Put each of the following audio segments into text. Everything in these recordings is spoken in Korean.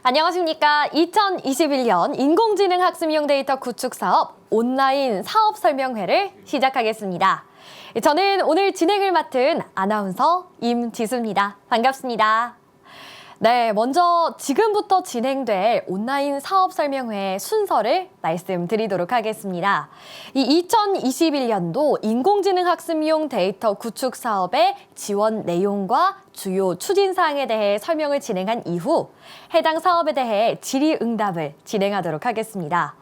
안녕하십니까. 2021년 인공지능 학습용 데이터 구축 사업 온라인 사업 설명회를 시작하겠습니다. 저는 오늘 진행을 맡은 아나운서 임지수입니다. 반갑습니다. 네, 먼저 지금부터 진행될 온라인 사업 설명회 순서를 말씀드리도록 하겠습니다. 이 2021년도 인공지능 학습용 데이터 구축 사업의 지원 내용과 주요 추진 사항에 대해 설명을 진행한 이후 해당 사업에 대해 질의응답을 진행하도록 하겠습니다.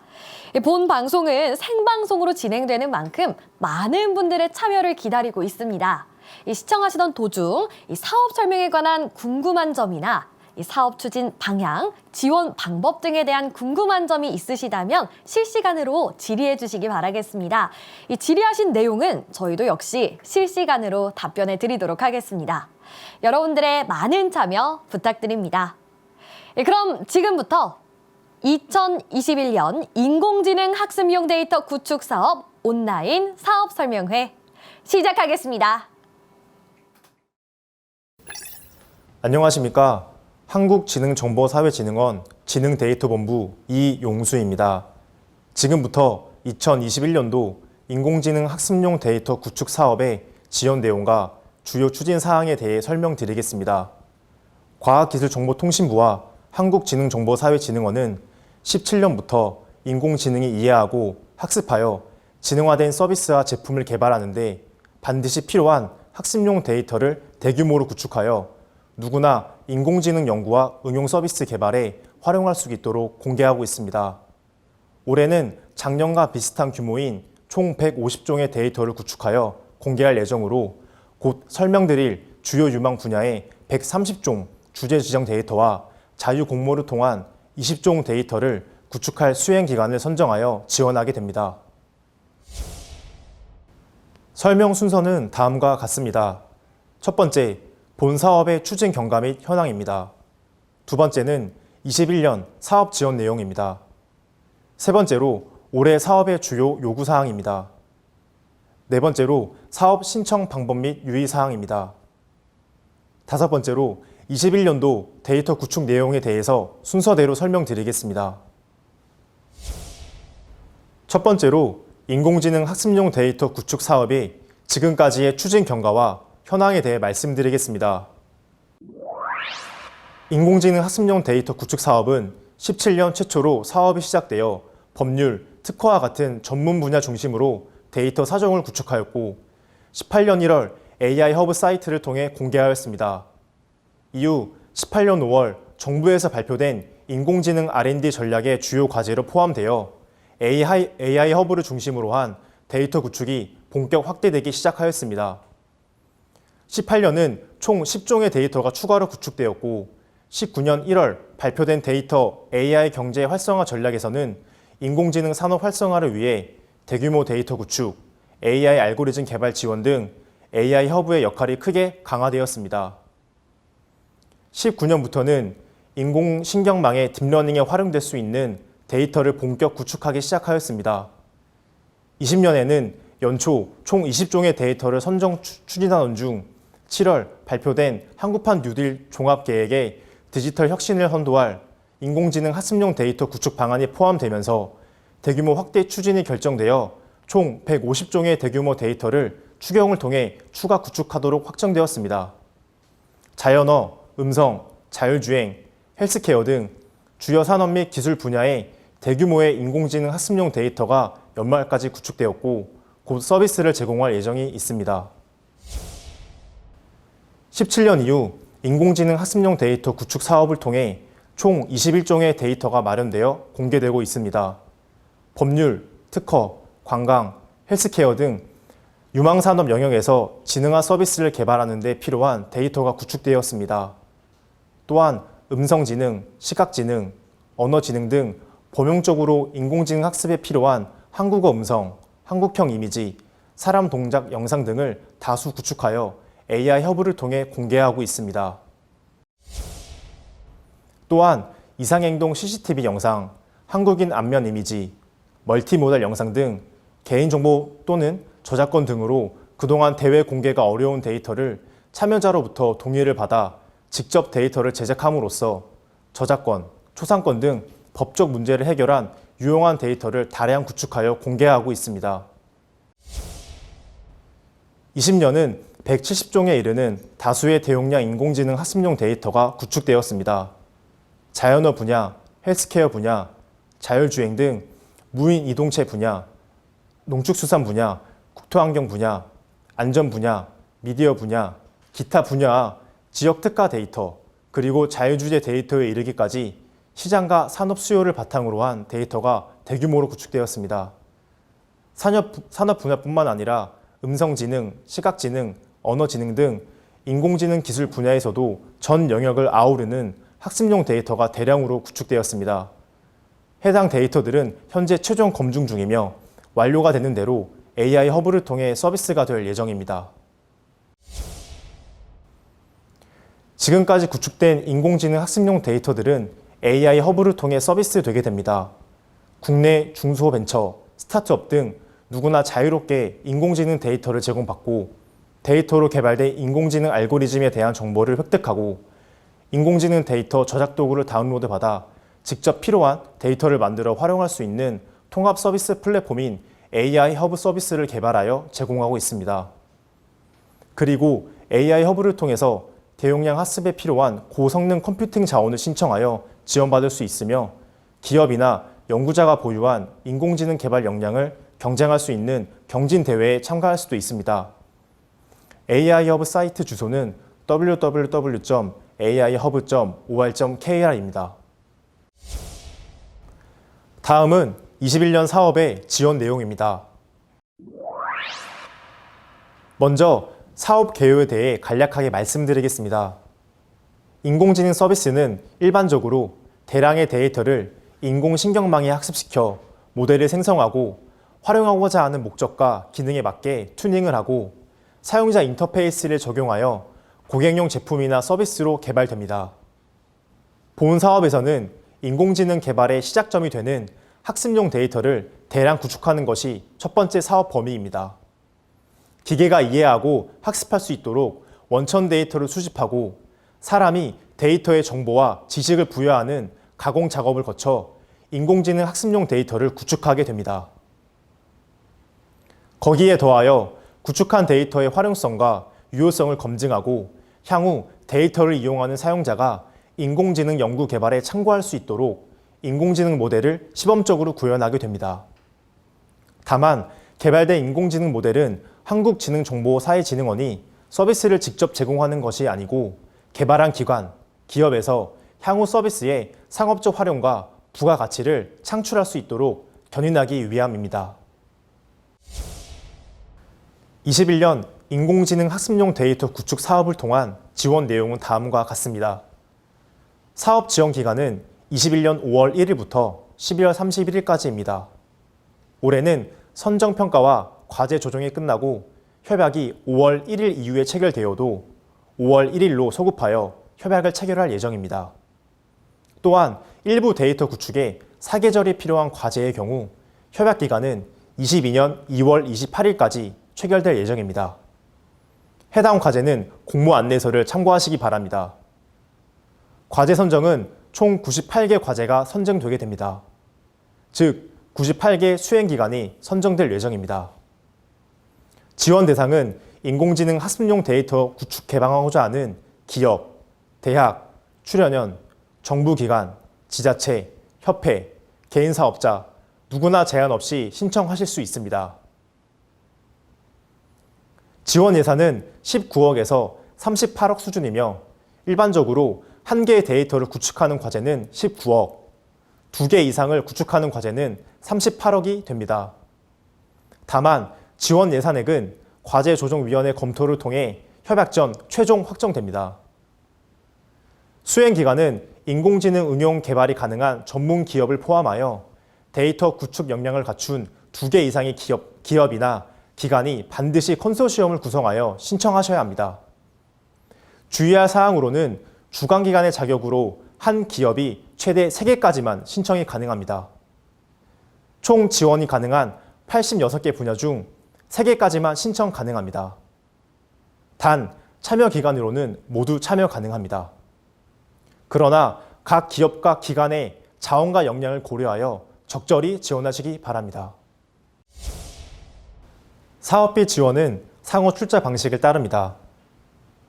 본 방송은 생방송으로 진행되는 만큼 많은 분들의 참여를 기다리고 있습니다. 시청하시던 도중 사업 설명에 관한 궁금한 점이나 사업 추진 방향, 지원 방법 등에 대한 궁금한 점이 있으시다면 실시간으로 질의해 주시기 바라겠습니다. 이 질의하신 내용은 저희도 역시 실시간으로 답변해 드리도록 하겠습니다. 여러분들의 많은 참여 부탁드립니다. 그럼 지금부터 2021년 인공지능 학습용 데이터 구축 사업 온라인 사업 설명회 시작하겠습니다. 안녕하십니까. 한국지능정보사회진흥원 지능데이터본부 이용수입니다. 지금부터 2021년도 인공지능 학습용 데이터 구축 사업의 지원 내용과 주요 추진 사항에 대해 설명드리겠습니다. 과학기술정보통신부와 한국지능정보사회진흥원은 17년부터 인공지능이 이해하고 학습하여 지능화된 서비스와 제품을 개발하는 데 반드시 필요한 학습용 데이터를 대규모로 구축하여 누구나 인공지능 연구와 응용 서비스 개발에 활용할 수 있도록 공개하고 있습니다. 올해는 작년과 비슷한 규모인 총 150종의 데이터를 구축하여 공개할 예정으로 곧 설명드릴 주요 유망 분야의 130종 주제 지정 데이터와 자유 공모를 통한 20종 데이터를 구축할 수행 기간을 선정하여 지원하게 됩니다. 설명 순서는 다음과 같습니다. 첫 번째, 본 사업의 추진 경과 및 현황입니다. 두 번째는 21년 사업 지원 내용입니다. 세 번째로 올해 사업의 주요 요구사항입니다. 네 번째로 사업 신청 방법 및 유의사항입니다. 다섯 번째로 21년도 데이터 구축 내용에 대해서 순서대로 설명드리겠습니다. 첫 번째로 인공지능 학습용 데이터 구축 사업의 지금까지의 추진 경과와 현황에 대해 말씀드리겠습니다. 인공지능 학습용 데이터 구축 사업은 17년 최초로 사업이 시작되어 법률, 특허와 같은 전문 분야 중심으로 데이터 사정을 구축하였고 18년 1월 AI 허브 사이트를 통해 공개하였습니다. 이후 18년 5월 정부에서 발표된 인공지능 R&D 전략의 주요 과제로 포함되어 AI 허브를 중심으로 한 데이터 구축이 본격 확대되기 시작하였습니다. 18년은 총 10종의 데이터가 추가로 구축되었고 19년 1월 발표된 데이터 AI 경제 활성화 전략에서는 인공지능 산업 활성화를 위해 대규모 데이터 구축, AI 알고리즘 개발 지원 등 AI 허브의 역할이 크게 강화되었습니다. 19년부터는 인공신경망의 딥러닝에 활용될 수 있는 데이터를 본격 구축하기 시작하였습니다. 20년에는 연초 총 20종의 데이터를 선정 추진하던 중 7월 발표된 한국판 뉴딜 종합계획에 디지털 혁신을 선도할 인공지능 학습용 데이터 구축 방안이 포함되면서 대규모 확대 추진이 결정되어 총 150종의 대규모 데이터를 추경을 통해 추가 구축하도록 확정되었습니다. 자연어, 음성, 자율주행, 헬스케어 등 주요 산업 및 기술 분야의 대규모의 인공지능 학습용 데이터가 연말까지 구축되었고 곧 서비스를 제공할 예정이 있습니다. 17년 이후 인공지능 학습용 데이터 구축 사업을 통해 총 21종의 데이터가 마련되어 공개되고 있습니다. 법률, 특허, 관광, 헬스케어 등 유망산업 영역에서 지능화 서비스를 개발하는 데 필요한 데이터가 구축되었습니다. 또한 음성지능, 시각지능, 언어지능 등 범용적으로 인공지능 학습에 필요한 한국어 음성, 한국형 이미지, 사람 동작 영상 등을 다수 구축하여 AI 허브를 통해 공개하고 있습니다. 또한 이상행동 CCTV 영상, 한국인 안면 이미지, 멀티모달 영상 등 개인정보 또는 저작권 등으로 그동안 대외 공개가 어려운 데이터를 참여자로부터 동의를 받아 직접 데이터를 제작함으로써 저작권, 초상권 등 법적 문제를 해결한 유용한 데이터를 다량 구축하여 공개하고 있습니다. 20년은 170종에 이르는 다수의 대용량 인공지능 학습용 데이터가 구축되었습니다. 자연어 분야, 헬스케어 분야, 자율주행 등 무인 이동체 분야, 농축수산 분야, 국토환경 분야, 안전 분야, 미디어 분야, 기타 분야와 지역 특화 데이터, 그리고 자유주제 데이터에 이르기까지 시장과 산업 수요를 바탕으로 한 데이터가 대규모로 구축되었습니다. 산업 분야뿐만 아니라 음성지능, 시각지능, 언어지능 등 인공지능 기술 분야에서도 전 영역을 아우르는 학습용 데이터가 대량으로 구축되었습니다. 해당 데이터들은 현재 최종 검증 중이며 완료가 되는 대로 AI 허브를 통해 서비스가 될 예정입니다. 지금까지 구축된 인공지능 학습용 데이터들은 AI 허브를 통해 서비스되게 됩니다. 국내 중소벤처, 스타트업 등 누구나 자유롭게 인공지능 데이터를 제공받고 데이터로 개발된 인공지능 알고리즘에 대한 정보를 획득하고 인공지능 데이터 저작 도구를 다운로드 받아 직접 필요한 데이터를 만들어 활용할 수 있는 통합 서비스 플랫폼인 AI 허브 서비스를 개발하여 제공하고 있습니다. 그리고 AI 허브를 통해서 대용량 학습에 필요한 고성능 컴퓨팅 자원을 신청하여 지원받을 수 있으며 기업이나 연구자가 보유한 인공지능 개발 역량을 경쟁할 수 있는 경진 대회에 참가할 수도 있습니다. AI 허브 사이트 주소는 www.aihub.or.kr입니다. 다음은 21년 사업의 지원 내용입니다. 먼저 사업 개요에 대해 간략하게 말씀드리겠습니다. 인공지능 서비스는 일반적으로 대량의 데이터를 인공신경망에 학습시켜 모델을 생성하고 활용하고자 하는 목적과 기능에 맞게 튜닝을 하고 사용자 인터페이스를 적용하여 고객용 제품이나 서비스로 개발됩니다. 본 사업에서는 인공지능 개발의 시작점이 되는 학습용 데이터를 대량 구축하는 것이 첫 번째 사업 범위입니다. 기계가 이해하고 학습할 수 있도록 원천 데이터를 수집하고 사람이 데이터의 정보와 지식을 부여하는 가공 작업을 거쳐 인공지능 학습용 데이터를 구축하게 됩니다. 거기에 더하여 구축한 데이터의 활용성과 유효성을 검증하고 향후 데이터를 이용하는 사용자가 인공지능 연구 개발에 참고할 수 있도록 인공지능 모델을 시범적으로 구현하게 됩니다. 다만 개발된 인공지능 모델은 한국지능정보사회진흥원이 서비스를 직접 제공하는 것이 아니고 개발한 기관, 기업에서 향후 서비스의 상업적 활용과 부가가치를 창출할 수 있도록 견인하기 위함입니다. 21년 인공지능 학습용 데이터 구축 사업을 통한 지원 내용은 다음과 같습니다. 사업 지원 기간은 21년 5월 1일부터 12월 31일까지입니다. 올해는 선정평가와 과제 조정이 끝나고 협약이 5월 1일 이후에 체결되어도 5월 1일로 소급하여 협약을 체결할 예정입니다. 또한 일부 데이터 구축에 사계절이 필요한 과제의 경우 협약 기간은 22년 2월 28일까지 체결될 예정입니다. 해당 과제는 공모 안내서를 참고하시기 바랍니다. 과제 선정은 총 98개 과제가 선정되게 됩니다. 즉, 98개 수행 기간이 선정될 예정입니다. 지원 대상은 인공지능 학습용 데이터 구축 개방하고자 하는 기업, 대학, 출연연, 정부기관, 지자체, 협회, 개인사업자 누구나 제한 없이 신청하실 수 있습니다. 지원 예산은 19억에서 38억 수준이며 일반적으로 한 개의 데이터를 구축하는 과제는 19억, 2개 이상을 구축하는 과제는 38억이 됩니다. 다만 지원 예산액은 과제조정위원회 검토를 통해 협약 전 최종 확정됩니다. 수행 기간은 인공지능 응용 개발이 가능한 전문 기업을 포함하여 데이터 구축 역량을 갖춘 2개 이상의 기업이나 기관이 반드시 컨소시엄을 구성하여 신청하셔야 합니다. 주의할 사항으로는 주관기관의 자격으로 한 기업이 최대 3개까지만 신청이 가능합니다. 총 지원이 가능한 86개 분야 중 3개까지만 신청 가능합니다. 단, 참여 기간으로는 모두 참여 가능합니다. 그러나 각 기업과 기관의 자원과 역량을 고려하여 적절히 지원하시기 바랍니다. 사업비 지원은 상호 출자 방식을 따릅니다.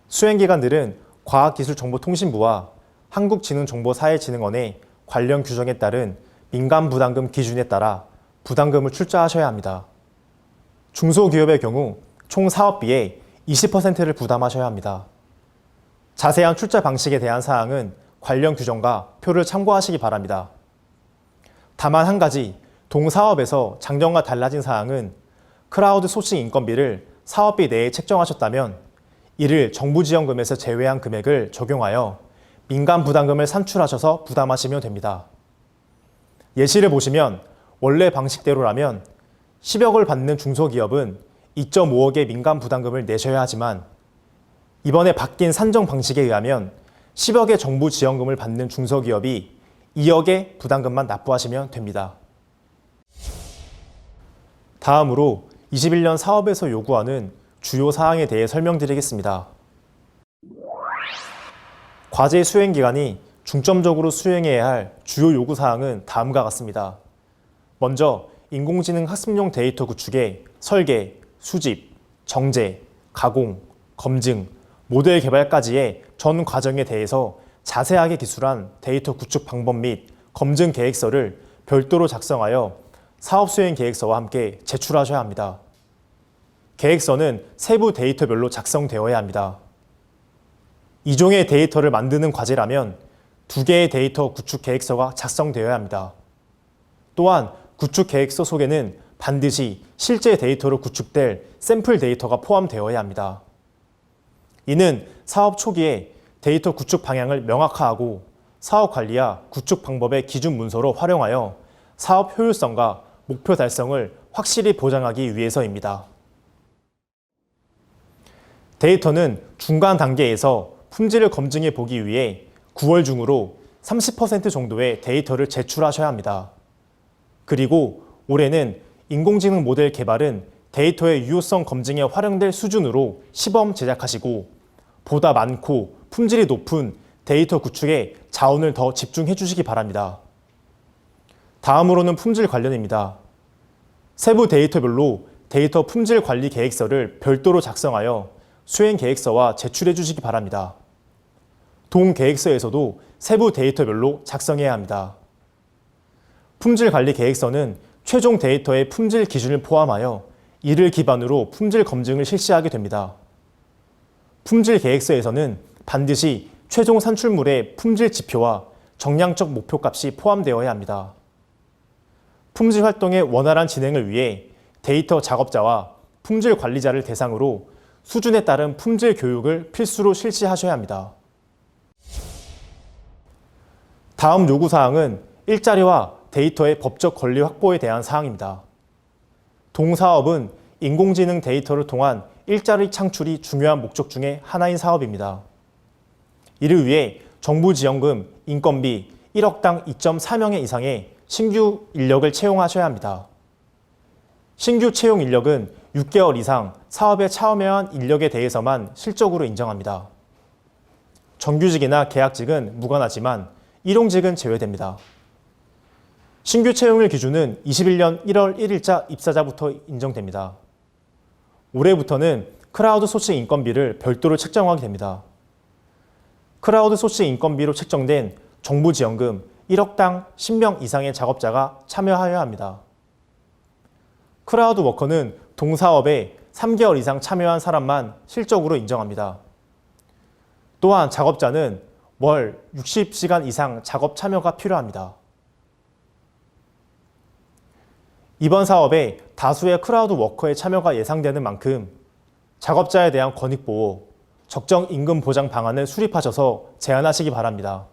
수행기관들은 과학기술정보통신부와 한국지능정보사회진흥원의 관련 규정에 따른 민간부담금 기준에 따라 부담금을 출자하셔야 합니다. 중소기업의 경우 총 사업비의 20%를 부담하셔야 합니다. 자세한 출자 방식에 대한 사항은 관련 규정과 표를 참고하시기 바랍니다. 다만 한 가지, 동사업에서 작년과 달라진 사항은 크라우드 소싱 인건비를 사업비 내에 책정하셨다면 이를 정부 지원금에서 제외한 금액을 적용하여 민간 부담금을 산출하셔서 부담하시면 됩니다. 예시를 보시면 원래 방식대로라면 10억을 받는 중소기업은 2.5억의 민간 부담금을 내셔야 하지만 이번에 바뀐 산정 방식에 의하면 10억의 정부 지원금을 받는 중소기업이 2억의 부담금만 납부하시면 됩니다. 다음으로 21년 사업에서 요구하는 주요 사항에 대해 설명드리겠습니다. 과제 수행 기간이 중점적으로 수행해야 할 주요 요구 사항은 다음과 같습니다. 먼저 인공지능 학습용 데이터 구축의 설계, 수집, 정제, 가공, 검증, 모델 개발까지의 전 과정에 대해서 자세하게 기술한 데이터 구축 방법 및 검증 계획서를 별도로 작성하여 사업 수행 계획서와 함께 제출하셔야 합니다. 계획서는 세부 데이터별로 작성되어야 합니다. 2종의 데이터를 만드는 과제라면 2개의 데이터 구축 계획서가 작성되어야 합니다. 또한 구축 계획서 속에는 반드시 실제 데이터로 구축될 샘플 데이터가 포함되어야 합니다. 이는 사업 초기에 데이터 구축 방향을 명확화하고 사업 관리와 구축 방법의 기준 문서로 활용하여 사업 효율성과 목표 달성을 확실히 보장하기 위해서입니다. 데이터는 중간 단계에서 품질을 검증해 보기 위해 9월 중으로 30% 정도의 데이터를 제출하셔야 합니다. 그리고 올해는 인공지능 모델 개발은 데이터의 유효성 검증에 활용될 수준으로 시범 제작하시고 보다 많고 품질이 높은 데이터 구축에 자원을 더 집중해 주시기 바랍니다. 다음으로는 품질 관련입니다. 세부 데이터별로 데이터 품질 관리 계획서를 별도로 작성하여 수행 계획서와 제출해 주시기 바랍니다. 동 계획서에서도 세부 데이터별로 작성해야 합니다. 품질 관리 계획서는 최종 데이터의 품질 기준을 포함하여 이를 기반으로 품질 검증을 실시하게 됩니다. 품질 계획서에서는 반드시 최종 산출물의 품질 지표와 정량적 목표값이 포함되어야 합니다. 품질 활동의 원활한 진행을 위해 데이터 작업자와 품질 관리자를 대상으로 수준에 따른 품질 교육을 필수로 실시하셔야 합니다. 다음 요구사항은 일자리와 데이터의 법적 권리 확보에 대한 사항입니다. 동사업은 인공지능 데이터를 통한 일자리 창출이 중요한 목적 중에 하나인 사업입니다. 이를 위해 정부 지원금, 인건비 1억당 2.4명의 이상의 신규 인력을 채용하셔야 합니다. 신규 채용 인력은 6개월 이상 사업에 참여한 인력에 대해서만 실적으로 인정합니다. 정규직이나 계약직은 무관하지만 일용직은 제외됩니다. 신규 채용일 기준은 21년 1월 1일자 입사자부터 인정됩니다. 올해부터는 크라우드 소싱 인건비를 별도로 책정하게 됩니다. 크라우드 소싱 인건비로 책정된 정부 지원금 1억당 10명 이상의 작업자가 참여하여야 합니다. 크라우드 워커는 동사업에 3개월 이상 참여한 사람만 실적으로 인정합니다. 또한 작업자는 월 60시간 이상 작업 참여가 필요합니다. 이번 사업에 다수의 크라우드 워커의 참여가 예상되는 만큼 작업자에 대한 권익보호, 적정 임금 보장 방안을 수립하셔서 제안하시기 바랍니다.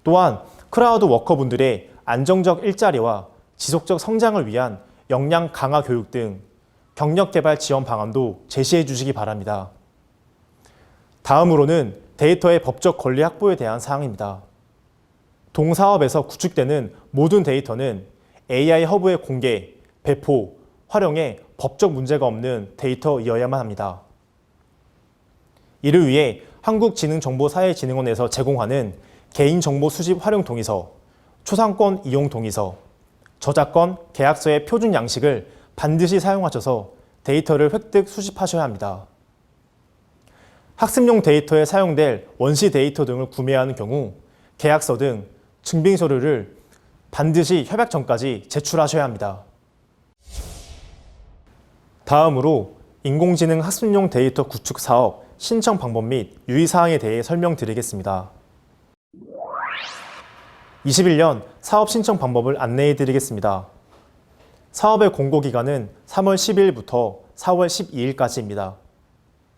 또한 크라우드 워커분들의 안정적 일자리와 지속적 성장을 위한 역량 강화 교육 등 경력 개발 지원 방안도 제시해 주시기 바랍니다. 다음으로는 데이터의 법적 권리 확보에 대한 사항입니다. 동사업에서 구축되는 모든 데이터는 AI 허브의 공개, 배포, 활용에 법적 문제가 없는 데이터이어야만 합니다. 이를 위해 한국지능정보사회진흥원에서 제공하는 개인정보 수집 활용 동의서, 초상권 이용 동의서, 저작권 계약서의 표준 양식을 반드시 사용하셔서 데이터를 획득 수집하셔야 합니다. 학습용 데이터에 사용될 원시 데이터 등을 구매하는 경우 계약서 등 증빙 서류를 반드시 협약 전까지 제출하셔야 합니다. 다음으로 인공지능 학습용 데이터 구축 사업 신청 방법 및 유의사항에 대해 설명드리겠습니다. 21년 사업 신청 방법을 안내해 드리겠습니다. 사업의 공고 기간은 3월 10일부터 4월 12일까지입니다.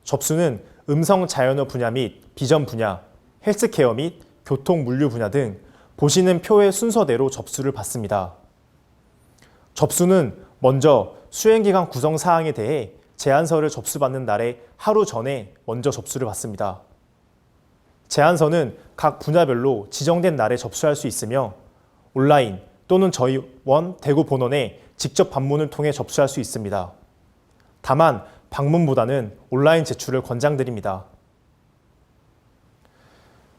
접수는 음성 자연어 분야 및 비전 분야, 헬스케어 및 교통 물류 분야 등 보시는 표의 순서대로 접수를 받습니다. 접수는 먼저 수행기간 구성 사항에 대해 제안서를 접수받는 날의 하루 전에 먼저 접수를 받습니다. 제안서는 각 분야별로 지정된 날에 접수할 수 있으며 온라인 또는 저희 원 대구 본원에 직접 방문을 통해 접수할 수 있습니다. 다만 방문보다는 온라인 제출을 권장드립니다.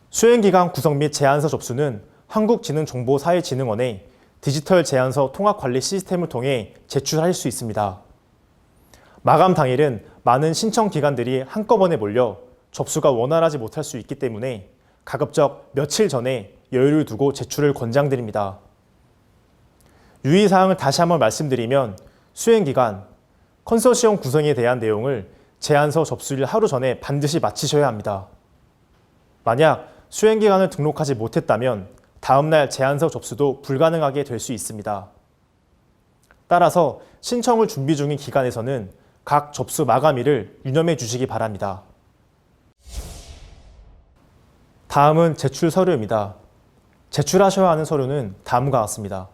수행기간 구성 및 제안서 접수는 한국지능정보사회진흥원의 디지털 제안서 통합관리 시스템을 통해 제출할 수 있습니다. 마감 당일은 많은 신청 기관들이 한꺼번에 몰려 접수가 원활하지 못할 수 있기 때문에 가급적 며칠 전에 여유를 두고 제출을 권장드립니다. 유의사항을 다시 한번 말씀드리면 수행기간, 컨소시엄 구성에 대한 내용을 제안서 접수일 하루 전에 반드시 마치셔야 합니다. 만약 수행기간을 등록하지 못했다면 다음날 제안서 접수도 불가능하게 될 수 있습니다. 따라서 신청을 준비 중인 기관에서는 각 접수 마감일을 유념해 주시기 바랍니다. 다음은 제출 서류입니다. 제출하셔야 하는 서류는 다음과 같습니다.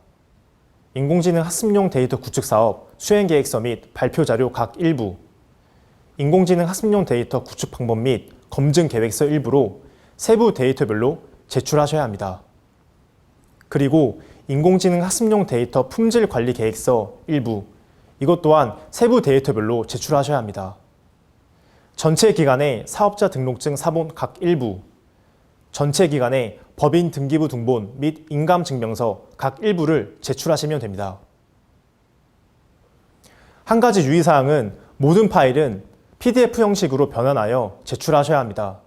인공지능 학습용 데이터 구축 사업 수행계획서 및 발표 자료 각 일부, 인공지능 학습용 데이터 구축 방법 및 검증 계획서 일부로 세부 데이터별로 제출하셔야 합니다. 그리고 인공지능 학습용 데이터 품질 관리 계획서 일부, 이것 또한 세부 데이터별로 제출하셔야 합니다. 전체 기간의 사업자 등록증 사본 각 일부, 전체 기간의 법인 등기부 등본 및 인감증명서 각 일부를 제출하시면 됩니다. 한 가지 유의사항은 모든 파일은 PDF 형식으로 변환하여 제출하셔야 합니다.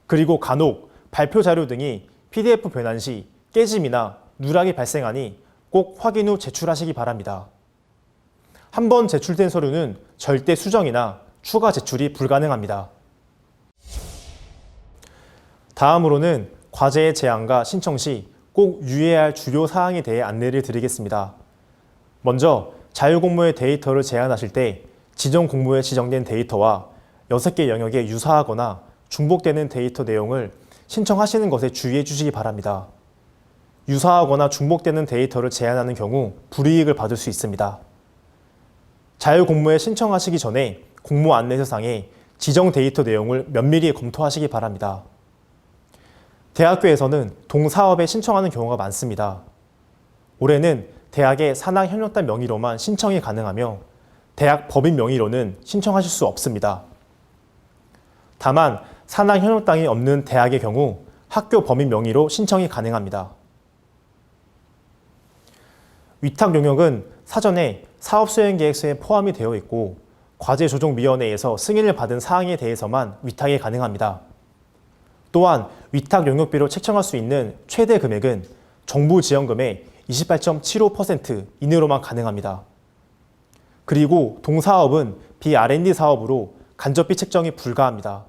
그리고 간혹 발표 자료 등이 PDF 변환 시 깨짐이나 누락이 발생하니 꼭 확인 후 제출하시기 바랍니다. 한 번 제출된 서류는 절대 수정이나 추가 제출이 불가능합니다. 다음으로는 과제의 제안과 신청 시 꼭 유의해야 할 주요 사항에 대해 안내를 드리겠습니다. 먼저 자유공모의 데이터를 제안하실 때 지정 공모에 지정된 데이터와 6개 영역에 유사하거나 중복되는 데이터 내용을 신청하시는 것에 주의해 주시기 바랍니다. 유사하거나 중복되는 데이터를 제안하는 경우 불이익을 받을 수 있습니다. 자유공모에 신청하시기 전에 공모 안내서상에 지정 데이터 내용을 면밀히 검토하시기 바랍니다. 대학교에서는 동사업에 신청하는 경우가 많습니다. 올해는 대학의 산학 현역단 명의로만 신청이 가능하며 대학 법인 명의로는 신청하실 수 없습니다. 다만 산학 현역단이 없는 대학의 경우 학교 법인 명의로 신청이 가능합니다. 위탁 용역은 사전에 사업수행계획서에 포함이 되어 있고 과제조정위원회에서 승인을 받은 사항에 대해서만 위탁이 가능합니다. 또한 위탁 용역비로 책정할 수 있는 최대 금액은 정부 지원금의 28.75% 이내로만 가능합니다. 그리고 동사업은 비R&D 사업으로 간접비 책정이 불가합니다.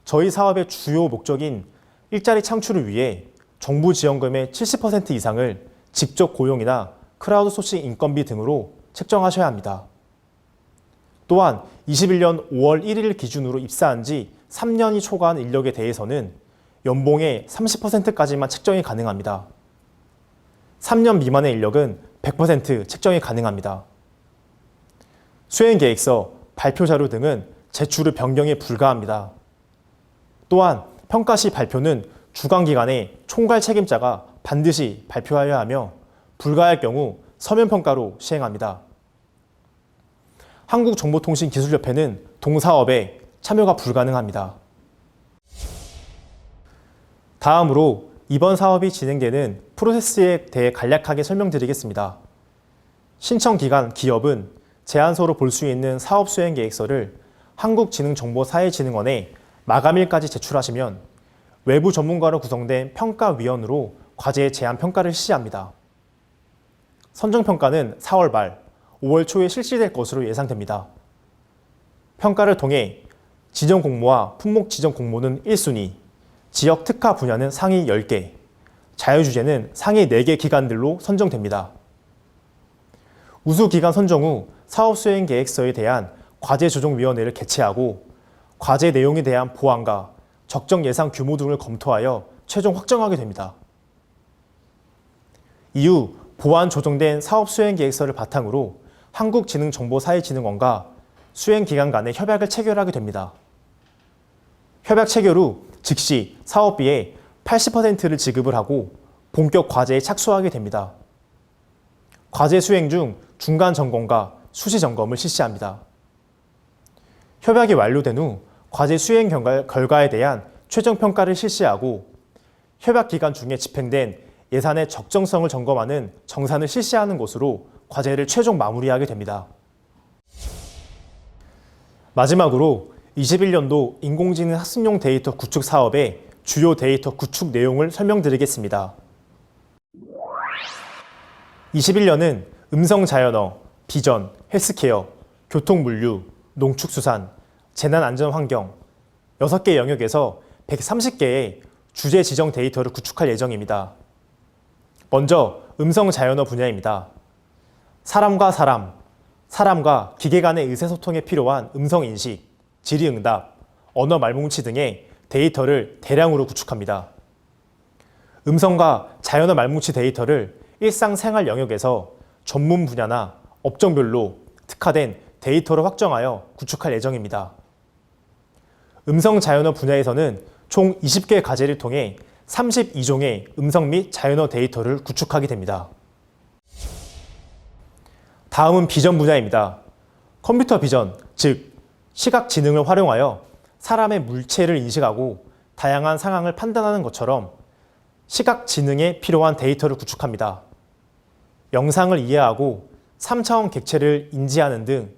저희 사업의 주요 목적인 일자리 창출을 위해 정부 지원금의 70% 이상을 직접 고용이나 크라우드 소싱 인건비 등으로 책정하셔야 합니다. 또한 21년 5월 1일 기준으로 입사한 지 3년이 초과한 인력에 대해서는 연봉의 30%까지만 책정이 가능합니다. 3년 미만의 인력은 100% 책정이 가능합니다. 수행계획서, 발표자료 등은 제출 후 변경에 불가합니다. 또한 평가 시 발표는 주관기관의 총괄 책임자가 반드시 발표하여야 하며 불가할 경우 서면평가로 시행합니다. 한국정보통신기술협회는 동사업에 참여가 불가능합니다. 다음으로 이번 사업이 진행되는 프로세스에 대해 간략하게 설명드리겠습니다. 신청기관 기업은 제안서로 볼 수 있는 사업수행계획서를 한국지능정보사회진흥원에 마감일까지 제출하시면 외부 전문가로 구성된 평가위원으로 과제의 제안 평가를 실시합니다. 선정평가는 4월 말, 5월 초에 실시될 것으로 예상됩니다. 평가를 통해 지정 공모와 품목 지정 공모는 1순위, 지역 특화 분야는 상위 10개, 자유주제는 상위 4개 기관들로 선정됩니다. 우수기관 선정 후 사업수행계획서에 대한 과제조정위원회를 개최하고 과제 내용에 대한 보완과 적정 예상 규모 등을 검토하여 최종 확정하게 됩니다. 이후 보완 조정된 사업수행계획서를 바탕으로 한국지능정보사회진흥원과 수행기관 간의 협약을 체결하게 됩니다. 협약 체결 후 즉시 사업비의 80%를 지급을 하고 본격 과제에 착수하게 됩니다. 과제 수행 중 중간 점검과 수시 점검을 실시합니다. 협약이 완료된 후 과제 수행 결과에 대한 최종 평가를 실시하고 협약 기간 중에 집행된 예산의 적정성을 점검하는 정산을 실시하는 것으로 과제를 최종 마무리하게 됩니다. 마지막으로 21년도 인공지능 학습용 데이터 구축 사업의 주요 데이터 구축 내용을 설명드리겠습니다. 21년은 음성자연어, 비전, 헬스케어, 교통물류, 농축수산, 재난안전환경 6개 영역에서 130개의 주제 지정 데이터를 구축할 예정입니다. 먼저 음성자연어 분야입니다. 사람과 사람, 사람과 기계 간의 의사소통에 필요한 응성인식, 질의응답, 언어 말뭉치 등의 데이터를 대량으로 구축합니다. 음성과 자연어 말뭉치 데이터를 일상생활 영역에서 전문 분야나 업종별로 특화된 데이터로 확정하여 구축할 예정입니다. 음성 자연어 분야에서는 총 20개의 과제를 통해 32종의 음성 및 자연어 데이터를 구축하게 됩니다. 다음은 비전 분야입니다. 컴퓨터 비전, 즉 시각 지능을 활용하여 사람의 물체를 인식하고 다양한 상황을 판단하는 것처럼 시각 지능에 필요한 데이터를 구축합니다. 영상을 이해하고 3차원 객체를 인지하는 등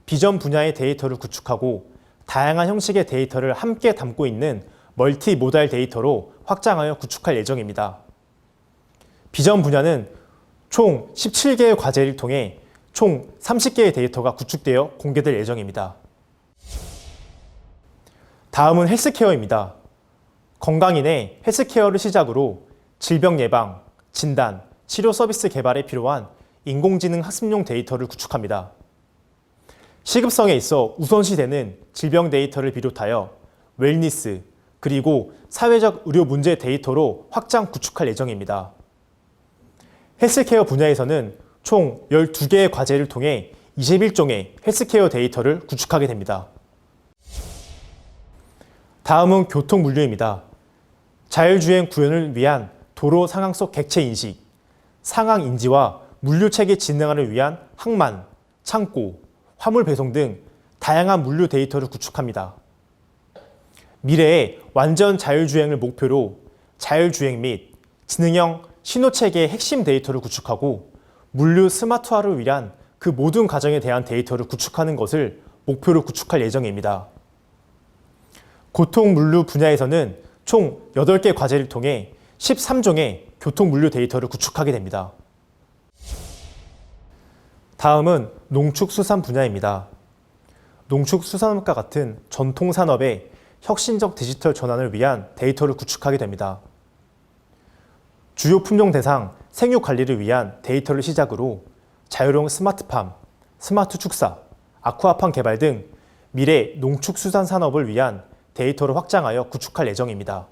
비전 분야의 데이터를 구축하고 다양한 형식의 데이터를 함께 담고 있는 멀티모달 데이터로 확장하여 구축할 예정입니다. 비전 분야는 총 17개의 과제를 통해 총 30개의 데이터가 구축되어 공개될 예정입니다. 다음은 헬스케어입니다. 건강인의 헬스케어를 시작으로 질병 예방, 진단, 치료 서비스 개발에 필요한 인공지능 학습용 데이터를 구축합니다. 시급성에 있어 우선시되는 질병 데이터를 비롯하여 웰니스, 그리고 사회적 의료 문제 데이터로 확장 구축할 예정입니다. 헬스케어 분야에서는 총 12개의 과제를 통해 21종의 헬스케어 데이터를 구축하게 됩니다. 다음은 교통물류입니다. 자율주행 구현을 위한 도로 상황 속 객체 인식, 상황 인지와 물류체계 진행화를 위한 항만, 창고, 화물 배송 등 다양한 물류 데이터를 구축합니다. 미래의 완전 자율주행을 목표로 자율주행 및 지능형 신호체계의 핵심 데이터를 구축하고 물류 스마트화를 위한 그 모든 과정에 대한 데이터를 구축하는 것을 목표로 구축할 예정입니다. 교통물류 분야에서는 총 8개 과제를 통해 13종의 교통물류 데이터를 구축하게 됩니다. 다음은 농축수산 분야입니다. 농축수산업과 같은 전통산업의 혁신적 디지털 전환을 위한 데이터를 구축하게 됩니다. 주요 품종 대상 생육 관리를 위한 데이터를 시작으로 자율형 스마트팜, 스마트 축사, 아쿠아팜 개발 등 미래 농축수산 산업을 위한 데이터를 확장하여 구축할 예정입니다.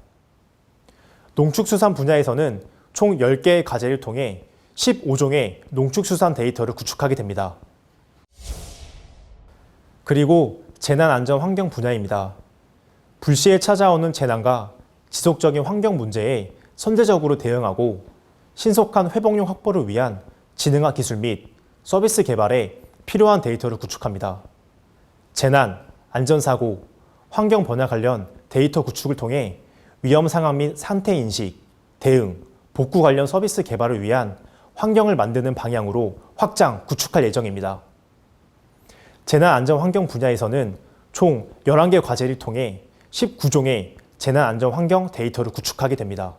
농축수산 분야에서는 총 10개의 과제를 통해 15종의 농축수산 데이터를 구축하게 됩니다. 그리고 재난안전환경 분야입니다. 불시에 찾아오는 재난과 지속적인 환경 문제에 선제적으로 대응하고 신속한 회복력 확보를 위한 지능화 기술 및 서비스 개발에 필요한 데이터를 구축합니다. 재난, 안전사고, 환경 변화 관련 데이터 구축을 통해 위험 상황 및 상태 인식, 대응, 복구 관련 서비스 개발을 위한 환경을 만드는 방향으로 확장, 구축할 예정입니다. 재난안전환경 분야에서는 총 11개 과제를 통해 19종의 재난안전환경 데이터를 구축하게 됩니다.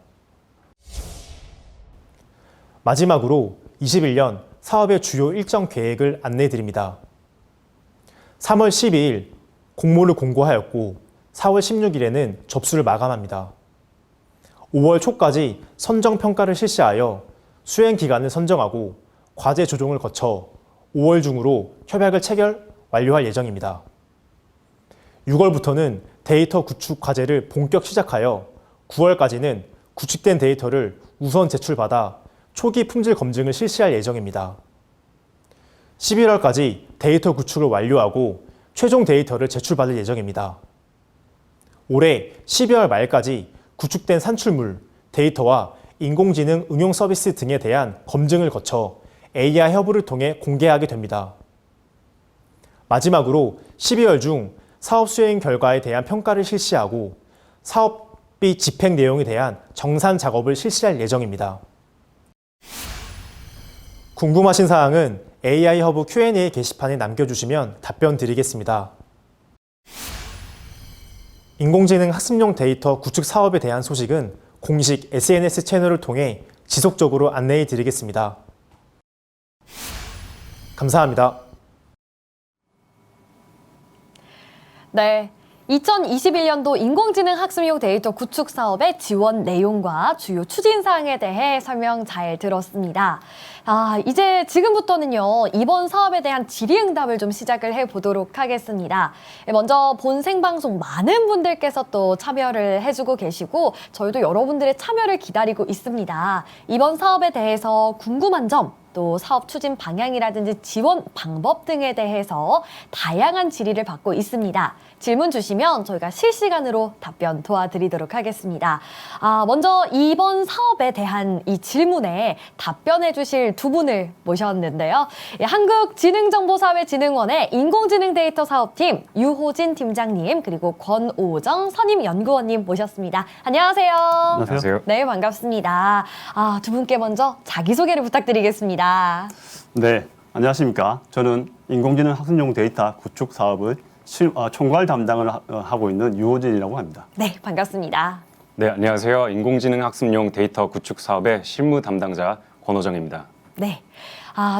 마지막으로 21년 사업의 주요 일정 계획을 안내해 드립니다. 3월 12일 공모를 공고하였고 4월 16일에는 접수를 마감합니다. 5월 초까지 선정평가를 실시하여 수행 기간을 선정하고 과제 조정을 거쳐 5월 중으로 협약을 체결 완료할 예정입니다. 6월부터는 데이터 구축 과제를 본격 시작하여 9월까지는 구축된 데이터를 우선 제출받아 초기 품질 검증을 실시할 예정입니다. 11월까지 데이터 구축을 완료하고 최종 데이터를 제출받을 예정입니다. 올해 12월 말까지 구축된 산출물, 데이터와 인공지능 응용 서비스 등에 대한 검증을 거쳐 AI 허브를 통해 공개하게 됩니다. 마지막으로 12월 중 사업 수행 결과에 대한 평가를 실시하고 사업비 집행 내용에 대한 정산 작업을 실시할 예정입니다. 궁금하신 사항은 AI 허브 Q&A 게시판에 남겨주시면 답변 드리겠습니다. 인공지능 학습용 데이터 구축 사업에 대한 소식은 공식 SNS 채널을 통해 지속적으로 안내해 드리겠습니다. 감사합니다. 네. 2021년도 인공지능 학습용 데이터 구축 사업의 지원 내용과 주요 추진 사항에 대해 설명 잘 들었습니다. 이제 지금부터는요, 이번 사업에 대한 질의응답을 좀 시작을 해보도록 하겠습니다. 먼저 본 생방송 많은 분들께서 또 참여를 해주고 계시고, 저희도 여러분들의 참여를 기다리고 있습니다. 이번 사업에 대해서 궁금한 점, 또 사업 추진 방향이라든지 지원 방법 등에 대해서 다양한 질의를 받고 있습니다. 질문 주시면 저희가 실시간으로 답변 도와드리도록 하겠습니다. 먼저 이번 사업에 대한 이 질문에 답변해 주실 두 분을 모셨는데요. 한국지능정보사회진흥원의 인공지능 데이터 사업팀 유호진 팀장님, 그리고 권오정 선임연구원님 모셨습니다. 안녕하세요. 안녕하세요. 네, 반갑습니다. 두 분께 먼저 자기소개를 부탁드리겠습니다. 네, 안녕하십니까. 저는 인공지능 학습용 데이터 구축 사업을 총괄 담당을 하고 있는 유호진이라고 합니다. 네, 반갑습니다. 네, 안녕하세요. 인공지능 학습용 데이터 구축 사업의 실무 담당자 권호정입니다. 네.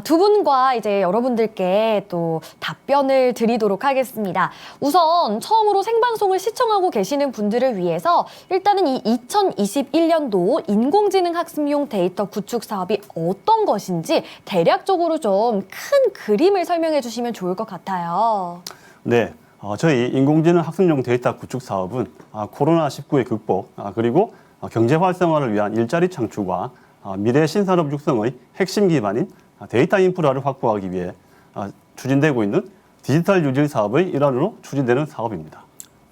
두 분과 이제 여러분들께 또 답변을 드리도록 하겠습니다. 우선 처음으로 생방송을 시청하고 계시는 분들을 위해서 일단은 이 2021년도 인공지능 학습용 데이터 구축 사업이 어떤 것인지 대략적으로 좀 큰 그림을 설명해 주시면 좋을 것 같아요. 네, 저희 인공지능 학습용 데이터 구축 사업은 코로나19의 극복, 그리고 경제 활성화를 위한 일자리 창출과 미래 신산업 육성의 핵심 기반인 데이터 인프라를 확보하기 위해 추진되고 있는 디지털 뉴딜 사업의 일환으로 추진되는 사업입니다.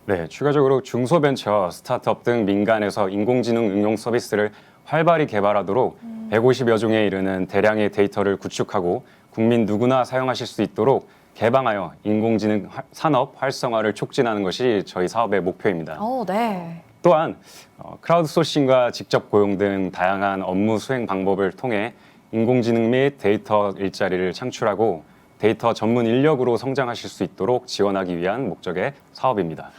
네, 추가적으로 중소벤처, 스타트업 등 민간에서 인공지능 응용 서비스를 활발히 개발하도록 150여 종에 이르는 대량의 데이터를 구축하고 국민 누구나 사용하실 수 있도록 개방하여 인공지능 산업 활성화를 촉진하는 것이 저희 사업의 목표입니다. 네. 또한 크라우드 소싱과 직접 고용 등 다양한 업무 수행 방법을 통해 인공지능 및 데이터 일자리를 창출하고 데이터 전문 인력으로 성장하실 수 있도록 지원하기 위한 목적의 사업입니다.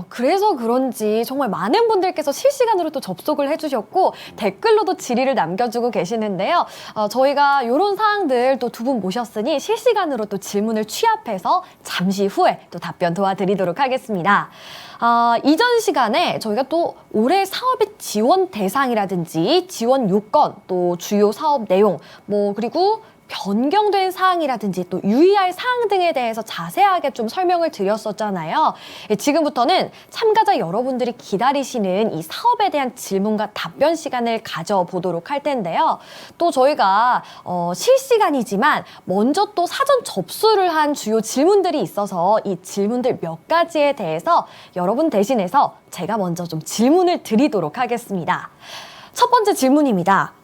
그래서 그런지 정말 많은 분들께서 실시간으로 또 접속을 해주셨고 댓글로도 질의를 남겨주고 계시는데요. 저희가 이런 사항들 또 두 분 모셨으니 실시간으로 또 질문을 취합해서 잠시 후에 또 답변 도와드리도록 하겠습니다. 이전 시간에 저희가 또 올해 사업의 지원 대상이라든지 지원 요건, 또 주요 사업 내용, 그리고 변경된 사항이라든지 또 유의할 사항 등에 대해서 자세하게 좀 설명을 드렸었잖아요. 지금부터는 참가자 여러분들이 기다리시는 이 사업에 대한 질문과 답변 시간을 가져보도록 할 텐데요. 또 저희가 실시간이지만 먼저 또 사전 접수를 한 주요 질문들이 있어서 이 질문들 몇 가지에 대해서 여러분 대신해서 제가 먼저 좀 질문을 드리도록 하겠습니다. 첫 번째 질문입니다.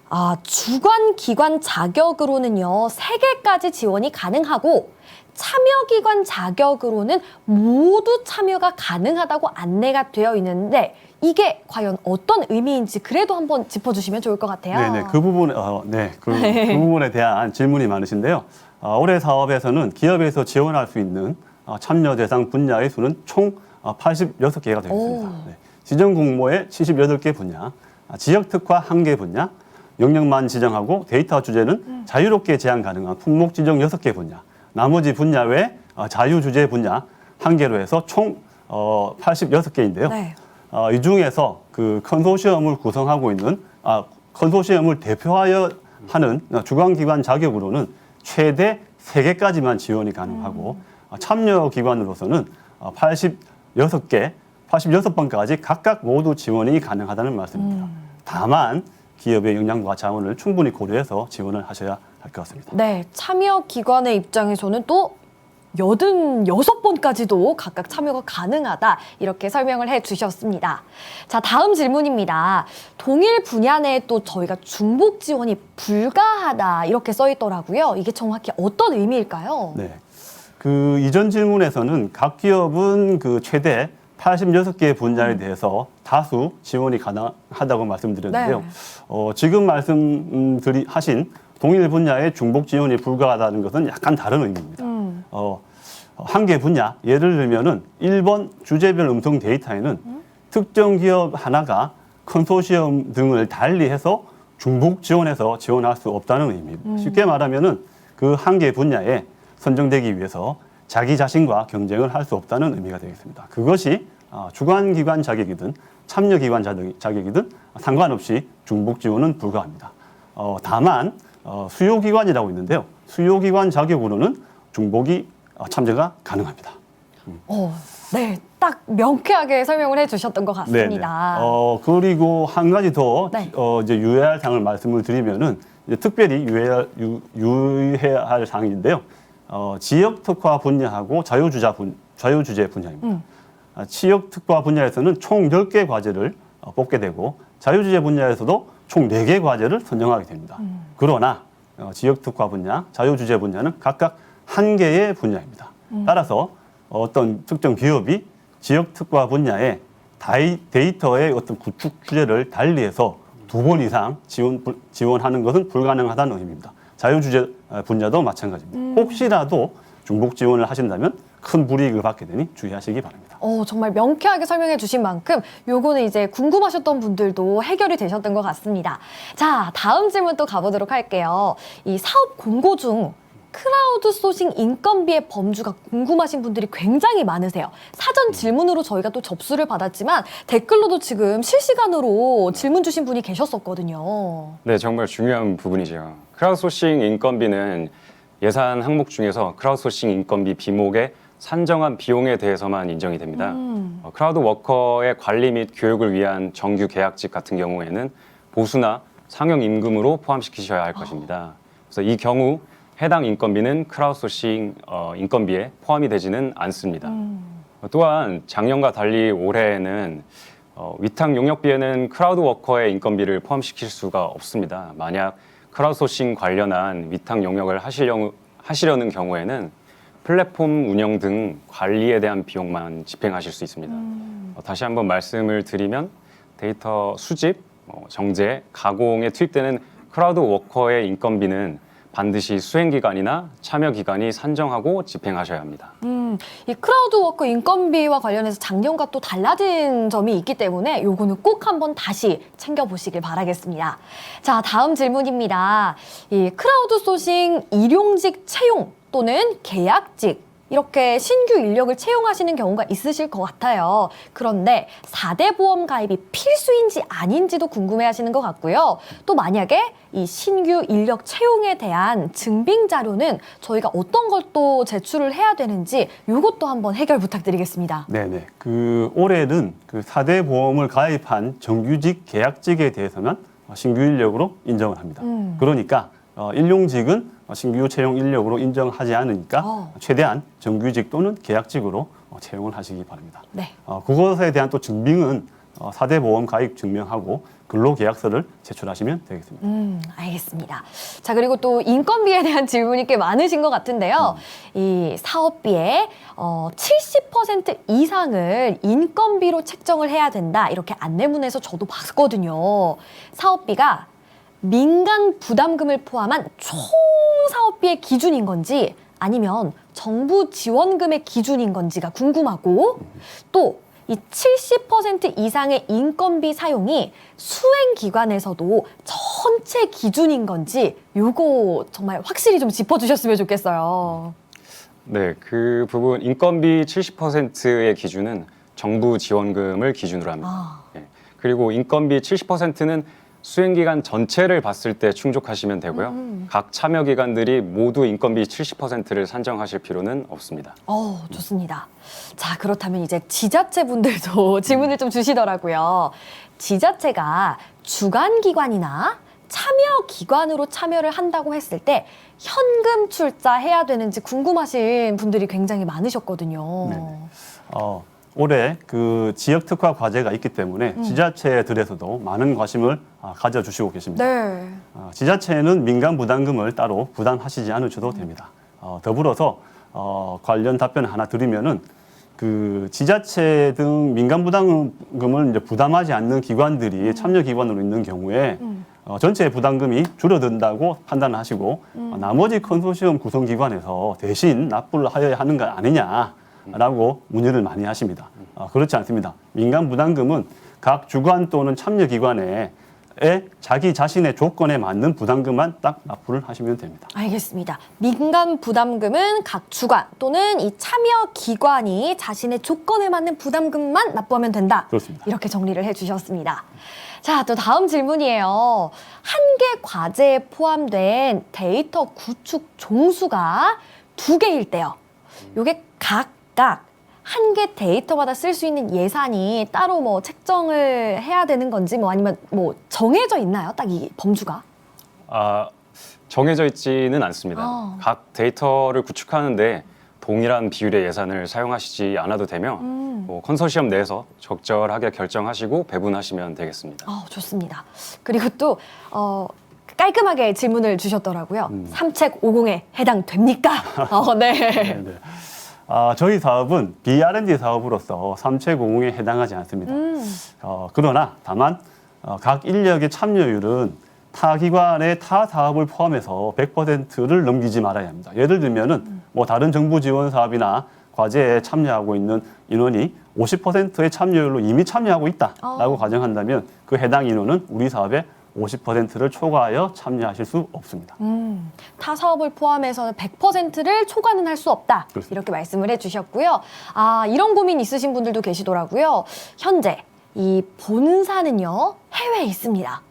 주관기관 자격으로는요, 3개까지 지원이 가능하고 참여기관 자격으로는 모두 참여가 가능하다고 안내가 되어 있는데 이게 과연 어떤 의미인지 그래도 한번 짚어주시면 좋을 것 같아요. 네네, 그 부분에 그 부분에 대한 질문이 많으신데요. 올해 사업에서는 기업에서 지원할 수 있는 참여 대상 분야의 수는 총 86개가 되겠습니다. 네. 지정 공모에 78개 분야, 지역 특화 1개 분야, 영역만 지정하고 데이터 주제는 자유롭게 제한 가능한 품목 지정 6개 분야, 나머지 분야 외 자유 주제 분야 1개로 해서 총 86개인데요. 네. 이 중에서 그 컨소시엄을 구성하고 있는 컨소시엄을 대표하여 하는 주관기관 자격으로는 최대 3개까지만 지원이 가능하고 참여 기관으로서는 86번까지 각각 모두 지원이 가능하다는 말씀입니다. 다만 기업의 역량과 자원을 충분히 고려해서 지원을 하셔야 할 것 같습니다. 네, 참여 기관의 입장에서는 또 86번까지도 각각 참여가 가능하다 이렇게 설명을 해주셨습니다. 자, 다음 질문입니다. 동일 분야 내에 또 저희가 중복 지원이 불가하다 이렇게 써 있더라고요. 이게 정확히 어떤 의미일까요? 네, 그 이전 질문에서는 각 기업은 그 최대 86개 분야에 대해서 다수 지원이 가능하다고 말씀드렸는데요. 네. 지금 하신 동일 분야의 중복 지원이 불가하다는 것은 약간 다른 의미입니다. 한 개 분야, 예를 들면은 1번 주제별 음성 데이터에는 특정 기업 하나가 컨소시엄 등을 달리해서 중복 지원해서 지원할 수 없다는 의미입니다. 쉽게 말하면은 그 한 개 분야에 선정되기 위해서 자기 자신과 경쟁을 할 수 없다는 의미가 되겠습니다. 그것이 주관기관 자격이든 참여기관 자격이든 상관없이 중복 지원은 불가합니다. 다만 수요기관이라고 있는데요. 수요기관 자격으로는 중복이 참여가 가능합니다. 네, 딱 명쾌하게 설명을 해주셨던 것 같습니다. 네네. 그리고 한 가지 더 네. 이제 유의할 사항을 말씀을 드리면은 이제 특별히 유의해야 할 사항인데요. 지역 특화 분야하고 자유주제 분야입니다. 지역 특화 분야에서는 총 10개 과제를 뽑게 되고 자유주제 분야에서도 총 4개 과제를 선정하게 됩니다. 그러나 지역 특화 분야, 자유주제 분야는 각각 1개의 분야입니다. 따라서 어떤 특정 기업이 지역 특화 분야에 데이터의 어떤 구축 주제를 달리해서 2번 이상 지원하는 것은 불가능하다는 의미입니다. 자유주제 분야도 마찬가지입니다. 혹시라도 중복 지원을 하신다면 큰 불이익을 받게 되니 주의하시기 바랍니다. 정말 명쾌하게 설명해 주신 만큼 요거는 이제 궁금하셨던 분들도 해결이 되셨던 것 같습니다. 자, 다음 질문 또 가보도록 할게요. 이 사업 공고 중 크라우드 소싱 인건비의 범주가 궁금하신 분들이 굉장히 많으세요. 사전 질문으로 저희가 또 접수를 받았지만 댓글로도 지금 실시간으로 질문 주신 분이 계셨었거든요. 네, 정말 중요한 부분이죠. 크라우드소싱 인건비는 예산 항목 중에서 크라우드소싱 인건비 비목에 산정한 비용에 대해서만 인정이 됩니다. 크라우드 워커의 관리 및 교육을 위한 정규 계약직 같은 경우에는 보수나 상용 임금으로 포함시키셔야 할 것입니다. 그래서 이 경우 해당 인건비는 크라우드소싱 인건비에 포함이 되지는 않습니다. 또한 작년과 달리 올해에는 위탁 용역비에는 크라우드 워커의 인건비를 포함시킬 수가 없습니다. 만약 크라우드소싱 관련한 위탁 용역을 하시려는 경우에는 플랫폼 운영 등 관리에 대한 비용만 집행하실 수 있습니다. 다시 한번 말씀을 드리면 데이터 수집, 정제, 가공에 투입되는 크라우드 워커의 인건비는 반드시 수행기관이나 참여기관이 산정하고 집행하셔야 합니다. 이 크라우드 워커 인건비와 관련해서 작년과 또 달라진 점이 있기 때문에 요거는 꼭 한번 다시 챙겨보시길 바라겠습니다. 자, 다음 질문입니다. 이 크라우드 소싱 일용직 채용 또는 계약직 이렇게 신규 인력을 채용하시는 경우가 있으실 것 같아요. 그런데 4대 보험 가입이 필수인지 아닌지도 궁금해하시는 것 같고요. 또 만약에 이 신규 인력 채용에 대한 증빙 자료는 저희가 어떤 것도 제출을 해야 되는지 이것도 한번 해결 부탁드리겠습니다. 네네. 올해는 4대 보험을 가입한 정규직 계약직에 대해서만 신규 인력으로 인정을 합니다. 그러니까 일용직은 신규 채용 인력으로 인정하지 않으니까 최대한 정규직 또는 계약직으로 채용을 하시기 바랍니다. 네. 그것에 대한 또 증빙은 4대 보험 가입 증명하고 근로계약서를 제출하시면 되겠습니다. 알겠습니다. 자, 그리고 또 인건비에 대한 질문이 꽤 많으신 것 같은데요. 이 사업비의 70% 이상을 인건비로 책정을 해야 된다. 이렇게 안내문에서 저도 봤거든요. 사업비가 민간 부담금을 포함한 총 사업비의 기준인 건지 아니면 정부 지원금의 기준인 건지가 궁금하고 또 이 70% 이상의 인건비 사용이 수행기관에서도 전체 기준인 건지 요거 정말 확실히 좀 짚어주셨으면 좋겠어요. 네, 그 부분 인건비 70%의 기준은 정부 지원금을 기준으로 합니다. 아. 예. 그리고 인건비 70%는 수행기간 전체를 봤을 때 충족하시면 되고요. 각 참여기관들이 모두 인건비 70%를 산정하실 필요는 없습니다. 좋습니다. 자, 그렇다면 이제 지자체 분들도 질문을 좀 주시더라고요. 지자체가 주관기관이나 참여기관으로 참여를 한다고 했을 때 현금 출자해야 되는지 궁금하신 분들이 굉장히 많으셨거든요. 네네. 올해 그 지역 특화 과제가 있기 때문에 지자체들에서도 많은 관심을 가져주시고 계십니다. 네. 지자체는 민간 부담금을 따로 부담하시지 않으셔도 됩니다. 더불어서 관련 답변 하나 드리면은 그 지자체 등 민간 부담금을 이제 부담하지 않는 기관들이 참여 기관으로 있는 경우에 전체 부담금이 줄어든다고 판단하시고 나머지 컨소시엄 구성 기관에서 대신 납부를 하여야 하는 거 아니냐라고 문의를 많이 하십니다. 그렇지 않습니다. 민간 부담금은 각 주관 또는 참여 기관에 자기 자신의 조건에 맞는 부담금만 딱 납부를 하시면 됩니다. 알겠습니다. 민간 부담금은 각 주관 또는 이 참여 기관이 자신의 조건에 맞는 부담금만 납부하면 된다. 그렇습니다. 이렇게 정리를 해주셨습니다. 자, 또 다음 질문이에요. 한 개 과제에 포함된 데이터 구축 종수가 2개일 때요. 요게 각각 한 개 데이터마다 쓸 수 있는 예산이 따로 뭐 책정을 해야 되는 건지 뭐 아니면 뭐 정해져 있나요? 딱 이 범주가? 정해져 있지는 않습니다. 아. 각 데이터를 구축하는데 동일한 비율의 예산을 사용하시지 않아도 되며 뭐 컨소시엄 내에서 적절하게 결정하시고 배분하시면 되겠습니다. 좋습니다. 그리고 또 깔끔하게 질문을 주셨더라고요. 삼책 50에 해당됩니까? 네. 네. 저희 사업은 BR&D 사업으로서 삼체공에 해당하지 않습니다. 그러나 다만 각 인력의 참여율은 타 기관의 타 사업을 포함해서 100%를 넘기지 말아야 합니다. 예를 들면은 뭐 다른 정부 지원 사업이나 과제에 참여하고 있는 인원이 50%의 참여율로 이미 참여하고 있다라고 가정한다면 그 해당 인원은 우리 사업의 50%를 초과하여 참여하실 수 없습니다. 타 사업을 포함해서 100%를 초과는 할 수 없다. 그렇습니다. 이렇게 말씀을 해주셨고요. 이런 고민 있으신 분들도 계시더라고요. 현재 이 본사는요, 해외에 있습니다.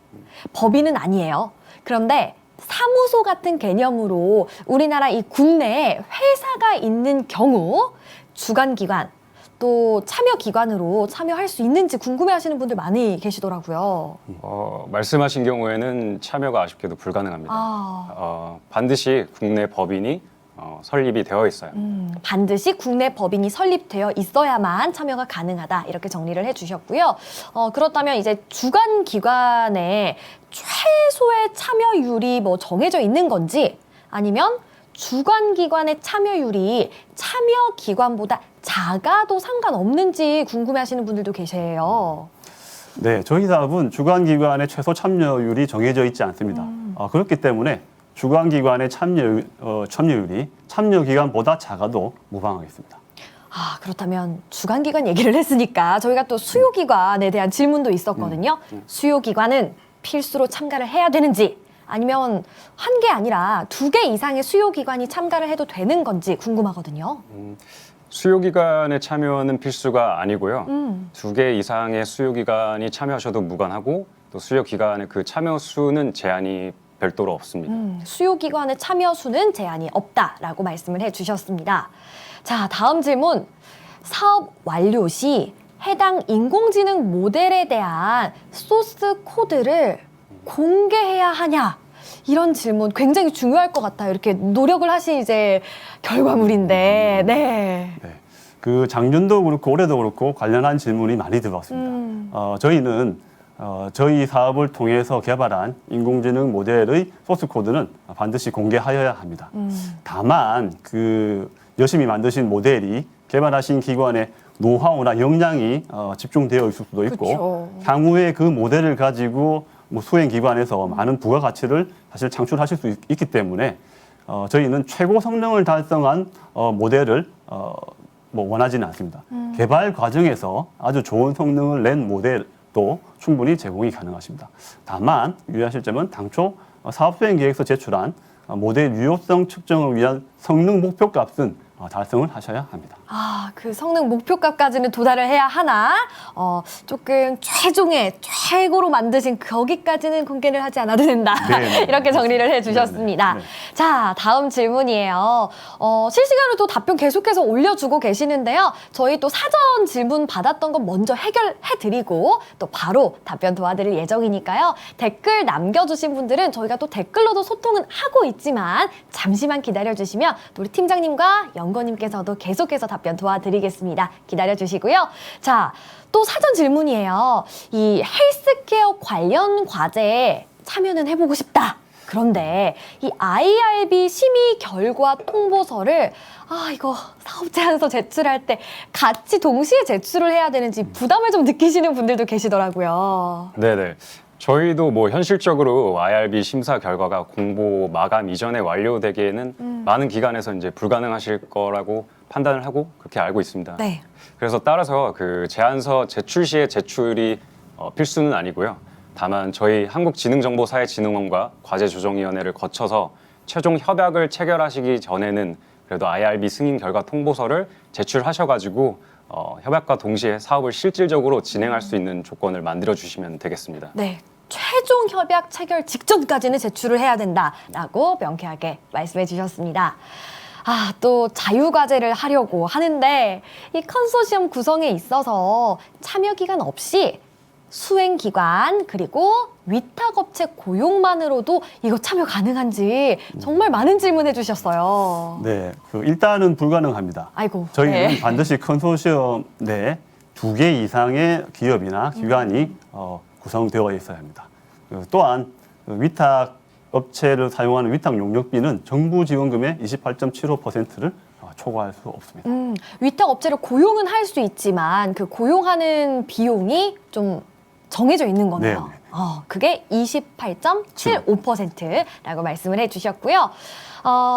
법인은 아니에요. 그런데 사무소 같은 개념으로 우리나라 이 국내에 회사가 있는 경우 주관기관 또 참여기관으로 참여할 수 있는지 궁금해하시는 분들 많이 계시더라고요. 말씀하신 경우에는 참여가 아쉽게도 불가능합니다. 반드시 국내 법인이 설립이 되어 있어요. 반드시 국내 법인이 설립되어 있어야만 참여가 가능하다. 이렇게 정리를 해주셨고요. 그렇다면 이제 주관기관의 최소의 참여율이 뭐 정해져 있는 건지 아니면 주관기관의 참여율이 참여기관보다 작아도 상관없는지 궁금해하시는 분들도 계세요. 네, 저희 사업은 주관기관의 최소 참여율이 정해져 있지 않습니다. 그렇기 때문에 주관기관의 참여율이 참여기관보다 작아도 무방하겠습니다. 그렇다면 주관기관 얘기를 했으니까 저희가 또 수요기관에 대한 질문도 있었거든요. 수요기관은 필수로 참가를 해야 되는지 아니면 한 개 아니라 2개 이상의 수요기관이 참가를 해도 되는 건지 궁금하거든요. 수요기관의 참여는 필수가 아니고요. 2개 이상의 수요기관이 참여하셔도 무관하고 또 수요기관의 그 참여 수는 제한이 별도로 없습니다. 수요기관의 참여 수는 제한이 없다라고 말씀을 해주셨습니다. 자, 다음 질문. 사업 완료 시 해당 인공지능 모델에 대한 소스 코드를 공개해야 하냐? 이런 질문 굉장히 중요할 것 같아요. 이렇게 노력을 하신 이제 결과물인데, 네. 그 작년도 그렇고 올해도 그렇고 관련한 질문이 많이 들어왔습니다. 저희는 저희 사업을 통해서 개발한 인공지능 모델의 소스 코드는 반드시 공개하여야 합니다. 다만 그 열심히 만드신 모델이 개발하신 기관의 노하우나 역량이 집중되어 있을 수도 있고 그쵸. 향후에 그 모델을 가지고 뭐 수행 기관에서 많은 부가가치를 사실 창출하실 수 있기 때문에 저희는 최고 성능을 달성한 모델을 뭐 원하지는 않습니다. 개발 과정에서 아주 좋은 성능을 낸 모델도 충분히 제공이 가능하십니다. 다만 유의하실 점은 당초 사업 수행 계획서 제출한 모델 유효성 측정을 위한 성능 목표 값은 달성을 하셔야 합니다. 아, 그 성능 목표값까지는 도달을 해야 하나, 조금 최종의 최고로 만드신 거기까지는 공개를 하지 않아도 된다. 네, 이렇게 정리를 해주셨습니다. 네, 네. 자, 다음 질문이에요. 실시간으로 또 답변 계속해서 올려주고 계시는데요. 저희 또 사전 질문 받았던 건 먼저 해결해드리고 또 바로 답변 도와드릴 예정이니까요. 댓글 남겨주신 분들은 저희가 또 댓글로도 소통은 하고 있지만 잠시만 기다려주시면 또 우리 팀장님과 연구원님께서도 계속해서 답변 도와드리겠습니다. 기다려주시고요. 자, 또 사전 질문이에요. 이 헬스케어 관련 과제에 참여는 해보고 싶다. 그런데 이 IRB 심의 결과 통보서를 이거 사업 제안서 제출할 때 같이 동시에 제출을 해야 되는지 부담을 좀 느끼시는 분들도 계시더라고요. 네네. 저희도 뭐 현실적으로 IRB 심사 결과가 공보 마감 이전에 완료되기에는 많은 기관에서 이제 불가능하실 거라고 판단을 하고 그렇게 알고 있습니다. 네. 그래서 따라서 그 제안서 제출 시에 제출이 필수는 아니고요. 다만 저희 한국지능정보사회진흥원과 과제조정위원회를 거쳐서 최종 협약을 체결하시기 전에는 그래도 IRB 승인 결과 통보서를 제출하셔가지고 협약과 동시에 사업을 실질적으로 진행할 수 있는 조건을 만들어 주시면 되겠습니다. 네. 최종 협약 체결 직전까지는 제출을 해야 된다라고 명쾌하게 말씀해 주셨습니다. 또 자유과제를 하려고 하는데 이 컨소시엄 구성에 있어서 참여 기간 없이 수행기관 그리고 위탁업체 고용만으로도 이거 참여 가능한지 정말 많은 질문해 주셨어요. 네, 일단은 불가능합니다. 아이고. 저희는 네. 반드시 컨소시엄 내 2개 이상의 기업이나 기관이 구성되어 있어야 합니다. 또한 위탁 업체를 사용하는 위탁 용역비는 정부 지원금의 28.75%를 초과할 수 없습니다. 위탁업체를 고용은 할 수 있지만 그 고용하는 비용이 좀 정해져 있는 거네요. 네네. 그게 28.75%라고 말씀을 해주셨고요. 한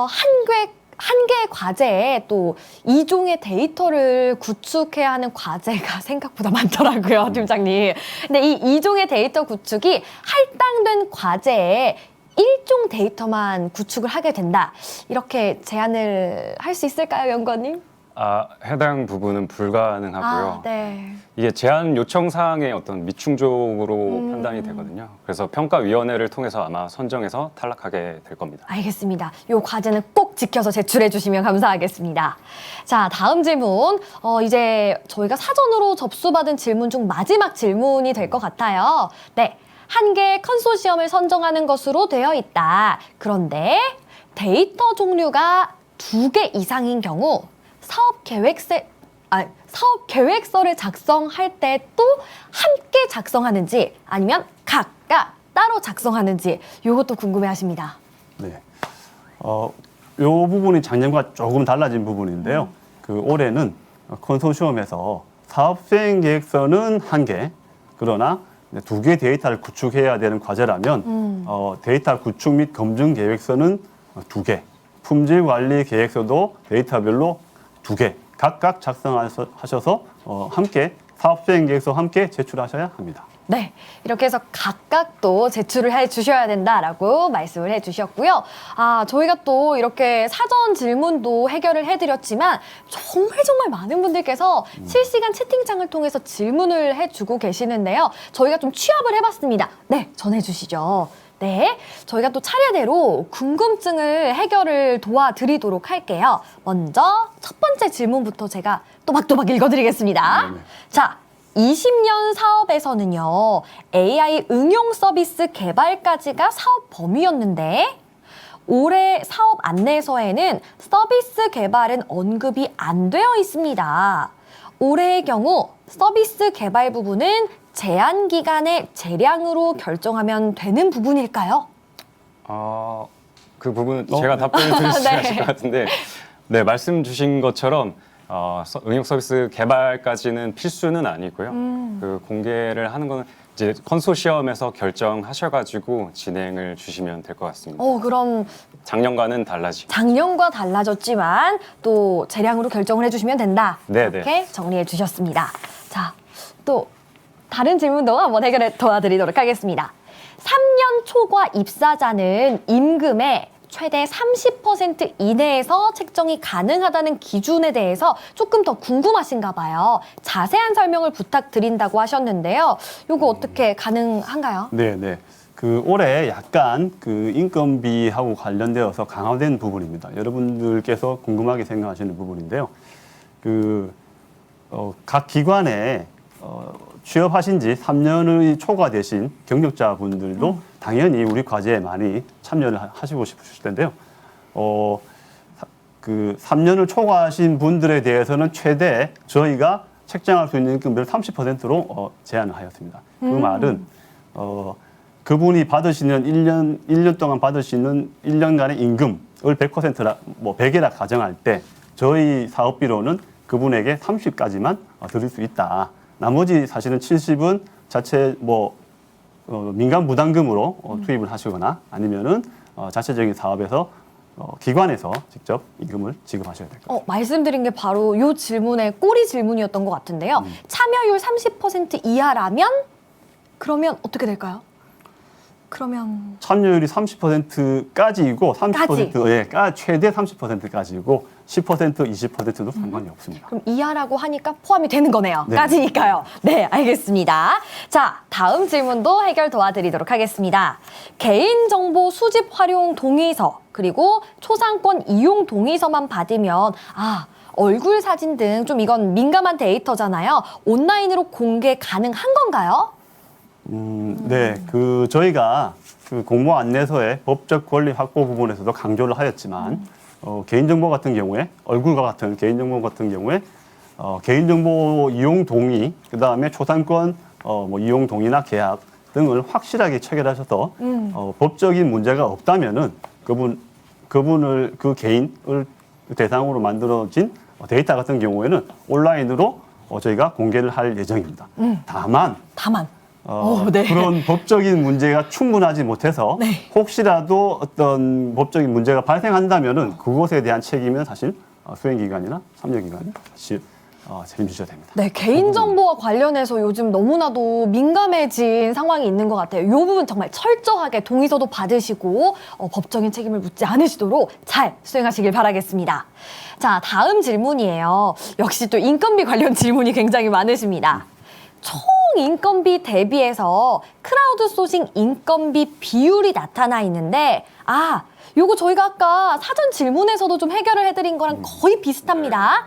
개 과제에 또 2종의 데이터를 구축해야 하는 과제가 생각보다 많더라고요, 팀장님. 근데 이 2종의 데이터 구축이 할당된 과제에 1종 데이터만 구축을 하게 된다. 이렇게 제안을 할 수 있을까요, 연구원님? 해당 부분은 불가능하고요. 네. 이게 제안 요청 사항의 어떤 미충족으로 판단이 되거든요. 그래서 평가위원회를 통해서 아마 선정해서 탈락하게 될 겁니다. 알겠습니다. 이 과제는 꼭 지켜서 제출해 주시면 감사하겠습니다. 자, 다음 질문. 이제 저희가 사전으로 접수받은 질문 중 마지막 질문이 될 것 같아요. 네. 한 개의 컨소시엄을 선정하는 것으로 되어 있다. 그런데 데이터 종류가 2개 이상인 경우 사업 계획서를 작성할 때 또 함께 작성하는지 아니면 각각 따로 작성하는지 이것도 궁금해 하십니다. 네. 요 부분이 작년과 조금 달라진 부분인데요. 올해는 컨소시엄에서 사업 수행 계획서는 1개, 그러나 2개 데이터를 구축해야 되는 과제라면 데이터 구축 및 검증 계획서는 2개, 품질 관리 계획서도 데이터별로 2개 각각 작성하셔서 함께 사업 수행 계획서 함께 제출하셔야 합니다. 네, 이렇게 해서 각각 또 제출을 해 주셔야 된다라고 말씀을 해 주셨고요. 저희가 또 이렇게 사전 질문도 해결을 해드렸지만 정말 많은 분들께서 실시간 채팅창을 통해서 질문을 해주고 계시는데요. 저희가 좀 취합을 해봤습니다. 네, 전해주시죠. 네, 저희가 또 차례대로 궁금증을 해결을 도와드리도록 할게요. 먼저 첫 번째 질문부터 제가 또박또박 읽어드리겠습니다. 네네. 자, 20년 사업에서는요, AI 응용 서비스 개발까지가 사업 범위였는데 올해 사업 안내서에는 서비스 개발은 언급이 안 되어 있습니다. 올해의 경우 서비스 개발 부분은 제한 기간의 재량으로 결정하면 되는 부분일까요? 그 부분은 제가 답변을 드릴 수 네. 있을 것 같은데, 네, 말씀 주신 것처럼 응용 서비스 개발까지는 필수는 아니고요. 그 공개를 하는 거는 이제 컨소시엄에서 결정하셔가지고 진행을 주시면 될 것 같습니다. 그럼 작년과는 달라지고. 작년과 달라졌지만 또 재량으로 결정을 해주시면 된다. 네네. 이렇게 정리해 주셨습니다. 자, 또 다른 질문도 한번 해결해 도와드리도록 하겠습니다. 3년 초과 입사자는 임금의 최대 30% 이내에서 책정이 가능하다는 기준에 대해서 조금 더 궁금하신가 봐요. 자세한 설명을 부탁드린다고 하셨는데요. 이거 어떻게 가능한가요? 네. 그 올해 약간 그 인건비하고 관련되어서 강화된 부분입니다. 여러분들께서 궁금하게 생각하시는 부분인데요. 각 기관에 취업하신 지 3년의 초과되신 경력자분들도 당연히 우리 과제에 많이 참여를 하시고 싶으실 텐데요. 그 3년을 초과하신 분들에 대해서는 최대 저희가 책정할 수 있는 임금비를 30%로 제한을 하였습니다. 그 말은 그분이 받으시는 1년 동안 받으시는 1년간의 임금을 100%라 뭐 100이라 가정할 때 저희 사업비로는 그분에게 30까지만 드릴 수 있다. 나머지 사실은 70은 자체 민간 부담금으로 투입을 하시거나 아니면은 자체적인 사업에서 기관에서 직접 임금을 지급하셔야 될 겁니다. 말씀드린 게 바로 이 질문의 꼬리 질문이었던 것 같은데요. 참여율 30% 이하라면 그러면 어떻게 될까요? 그러면 참여율이 30%까지이고 30% 최대 30%까지이고 10%, 20%도 상관이 없습니다. 그럼 이하라고 하니까 포함이 되는 거네요. 네. 까지니까요. 네, 알겠습니다. 자, 다음 질문도 해결 도와드리도록 하겠습니다. 개인정보 수집 활용 동의서 그리고 초상권 이용 동의서만 받으면 얼굴 사진 등 좀 이건 민감한 데이터잖아요. 온라인으로 공개 가능한 건가요? 네, 저희가 그 공모 안내서의 법적 권리 확보 부분에서도 강조를 하였지만 개인정보 같은 경우에 얼굴과 같은 개인정보 같은 경우에 개인정보 이용 동의, 그 다음에 초상권 이용 동의나 계약 등을 확실하게 체결하셔서 법적인 문제가 없다면은 그 개인을 대상으로 만들어진 데이터 같은 경우에는 온라인으로 저희가 공개를 할 예정입니다. 다만 네. 그런 법적인 문제가 충분하지 못해서 네. 혹시라도 어떤 법적인 문제가 발생한다면은 그것에 대한 책임은 사실 수행기관이나 참여기관이 사실 책임지셔야 됩니다. 네, 개인정보와 관련해서 요즘 너무나도 민감해진 상황이 있는 것 같아요. 이 부분 정말 철저하게 동의서도 받으시고 법적인 책임을 묻지 않으시도록 잘 수행하시길 바라겠습니다. 자, 다음 질문이에요. 역시 또 인건비 관련 질문이 굉장히 많으십니다. 총 인건비 대비해서 크라우드 소싱 인건비 비율이 나타나 있는데 요거 저희가 아까 사전 질문에서도 좀 해결을 해드린 거랑 거의 비슷합니다.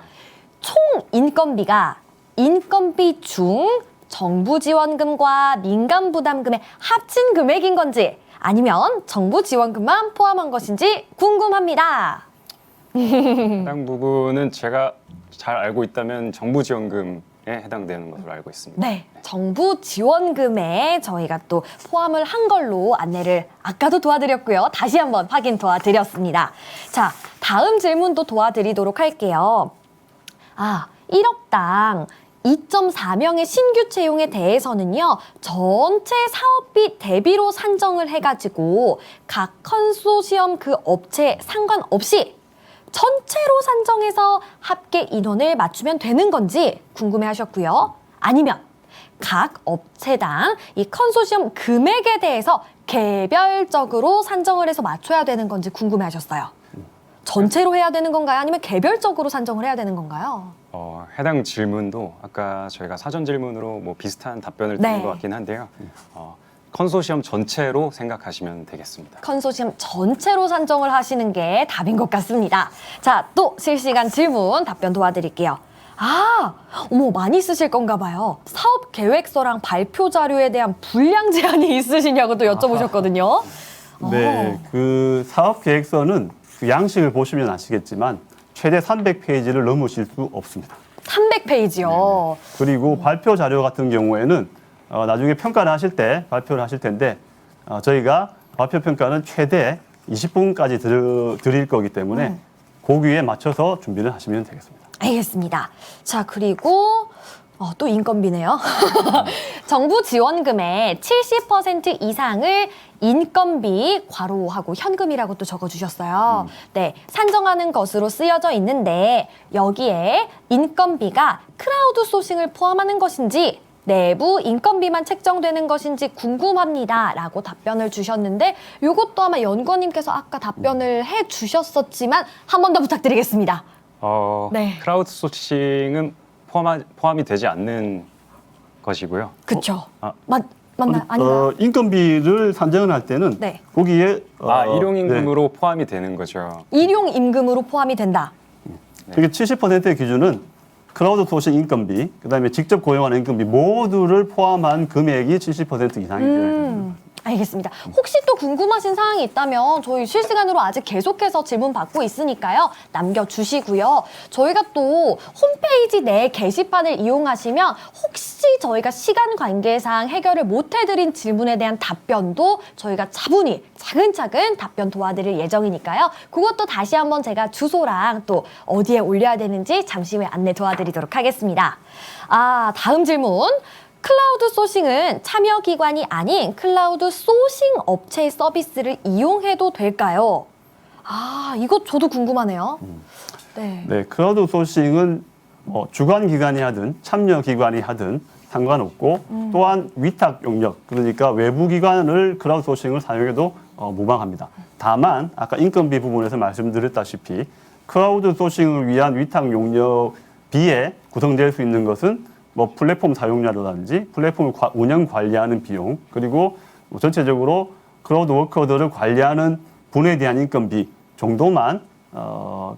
총 인건비가 인건비 중 정부 지원금과 민간 부담금의 합친 금액인 건지 아니면 정부 지원금만 포함한 것인지 궁금합니다. 해당 부분은 제가 잘 알고 있다면 정부 지원금에 해당되는 것으로 알고 있습니다. 네, 정부 지원금에 저희가 또 포함을 한 걸로 안내를 아까도 도와드렸고요. 다시 한번 확인 도와드렸습니다. 자, 다음 질문도 도와드리도록 할게요. 1억당 2.4명의 신규 채용에 대해서는요, 전체 사업비 대비로 산정을 해가지고 각 컨소시엄 그 업체에 상관없이 전체로 산정해서 합계 인원을 맞추면 되는 건지 궁금해 하셨고요. 아니면 각 업체당 이 컨소시엄 금액에 대해서 개별적으로 산정을 해서 맞춰야 되는 건지 궁금해 하셨어요. 전체로 해야 되는 건가요? 아니면 개별적으로 산정을 해야 되는 건가요? 해당 질문도 아까 저희가 사전 질문으로 비슷한 답변을 드린 것 같긴 한데요. 컨소시엄 전체로 생각하시면 되겠습니다. 컨소시엄 전체로 산정을 하시는 게 답인 것 같습니다. 자, 또 실시간 질문 답변 도와드릴게요. 많이 쓰실 건가 봐요. 사업 계획서랑 발표 자료에 대한 분량 제한이 있으시냐고 또 여쭤보셨거든요. 네, 그 사업 계획서는 그 양식을 보시면 아시겠지만 최대 300페이지를 넘으실 수 없습니다. 300페이지요. 그리고 발표 자료 같은 경우에는 나중에 평가를 하실 때 발표를 하실 텐데 저희가 발표 평가는 최대 20분까지 드릴 거기 때문에 거기에 맞춰서 준비를 하시면 되겠습니다. 알겠습니다. 자, 그리고 또 인건비네요. 정부 지원금의 70% 이상을 인건비 괄호하고 현금이라고 또 적어주셨어요. 네, 산정하는 것으로 쓰여져 있는데 여기에 인건비가 크라우드 소싱을 포함하는 것인지 내부 인건비만 책정되는 것인지 궁금합니다. 라고 답변을 주셨는데 이것도 아마 연구원님께서 아까 답변을 해주셨었지만 한 번 더 부탁드리겠습니다. 네. 크라우드 소싱은 포함이 되지 않는 것이고요. 그쵸? 아. 맞나요? 아닌가요? 인건비를 산정을 할 때는 네. 거기에 일용임금으로 포함이 되는 거죠. 일용 임금으로 포함이 된다. 그게 70%의 기준은 크라우드 소싱 인건비, 그다음에 직접 고용하는 인건비 모두를 포함한 금액이 70% 이상이 되어야 됩니다. 알겠습니다. 혹시 또 궁금하신 사항이 있다면 저희 실시간으로 아직 계속해서 질문 받고 있으니까요. 남겨주시고요. 저희가 또 홈페이지 내 게시판을 이용하시면 혹시 저희가 시간 관계상 해결을 못 해드린 질문에 대한 답변도 저희가 차분히 차근차근 답변 도와드릴 예정이니까요. 그것도 다시 한번 제가 주소랑 또 어디에 올려야 되는지 잠시 후에 안내 도와드리도록 하겠습니다. 다음 질문. 클라우드 소싱은 참여 기관이 아닌 클라우드 소싱 업체의 서비스를 이용해도 될까요? 이것 저도 궁금하네요. 네. 네, 크라우드 소싱은 주관 기관이 하든 참여 기관이 하든 상관없고 또한 위탁 용역, 그러니까 외부 기관을 크라우드 소싱을 사용해도 무방합니다. 다만 아까 인건비 부분에서 말씀드렸다시피 크라우드 소싱을 위한 위탁 용역비에 구성될 수 있는 것은 뭐 플랫폼 사용료라든지 플랫폼을 운영 관리하는 비용, 그리고 전체적으로 크라우드 워커들을 관리하는 분에 대한 인건비 정도만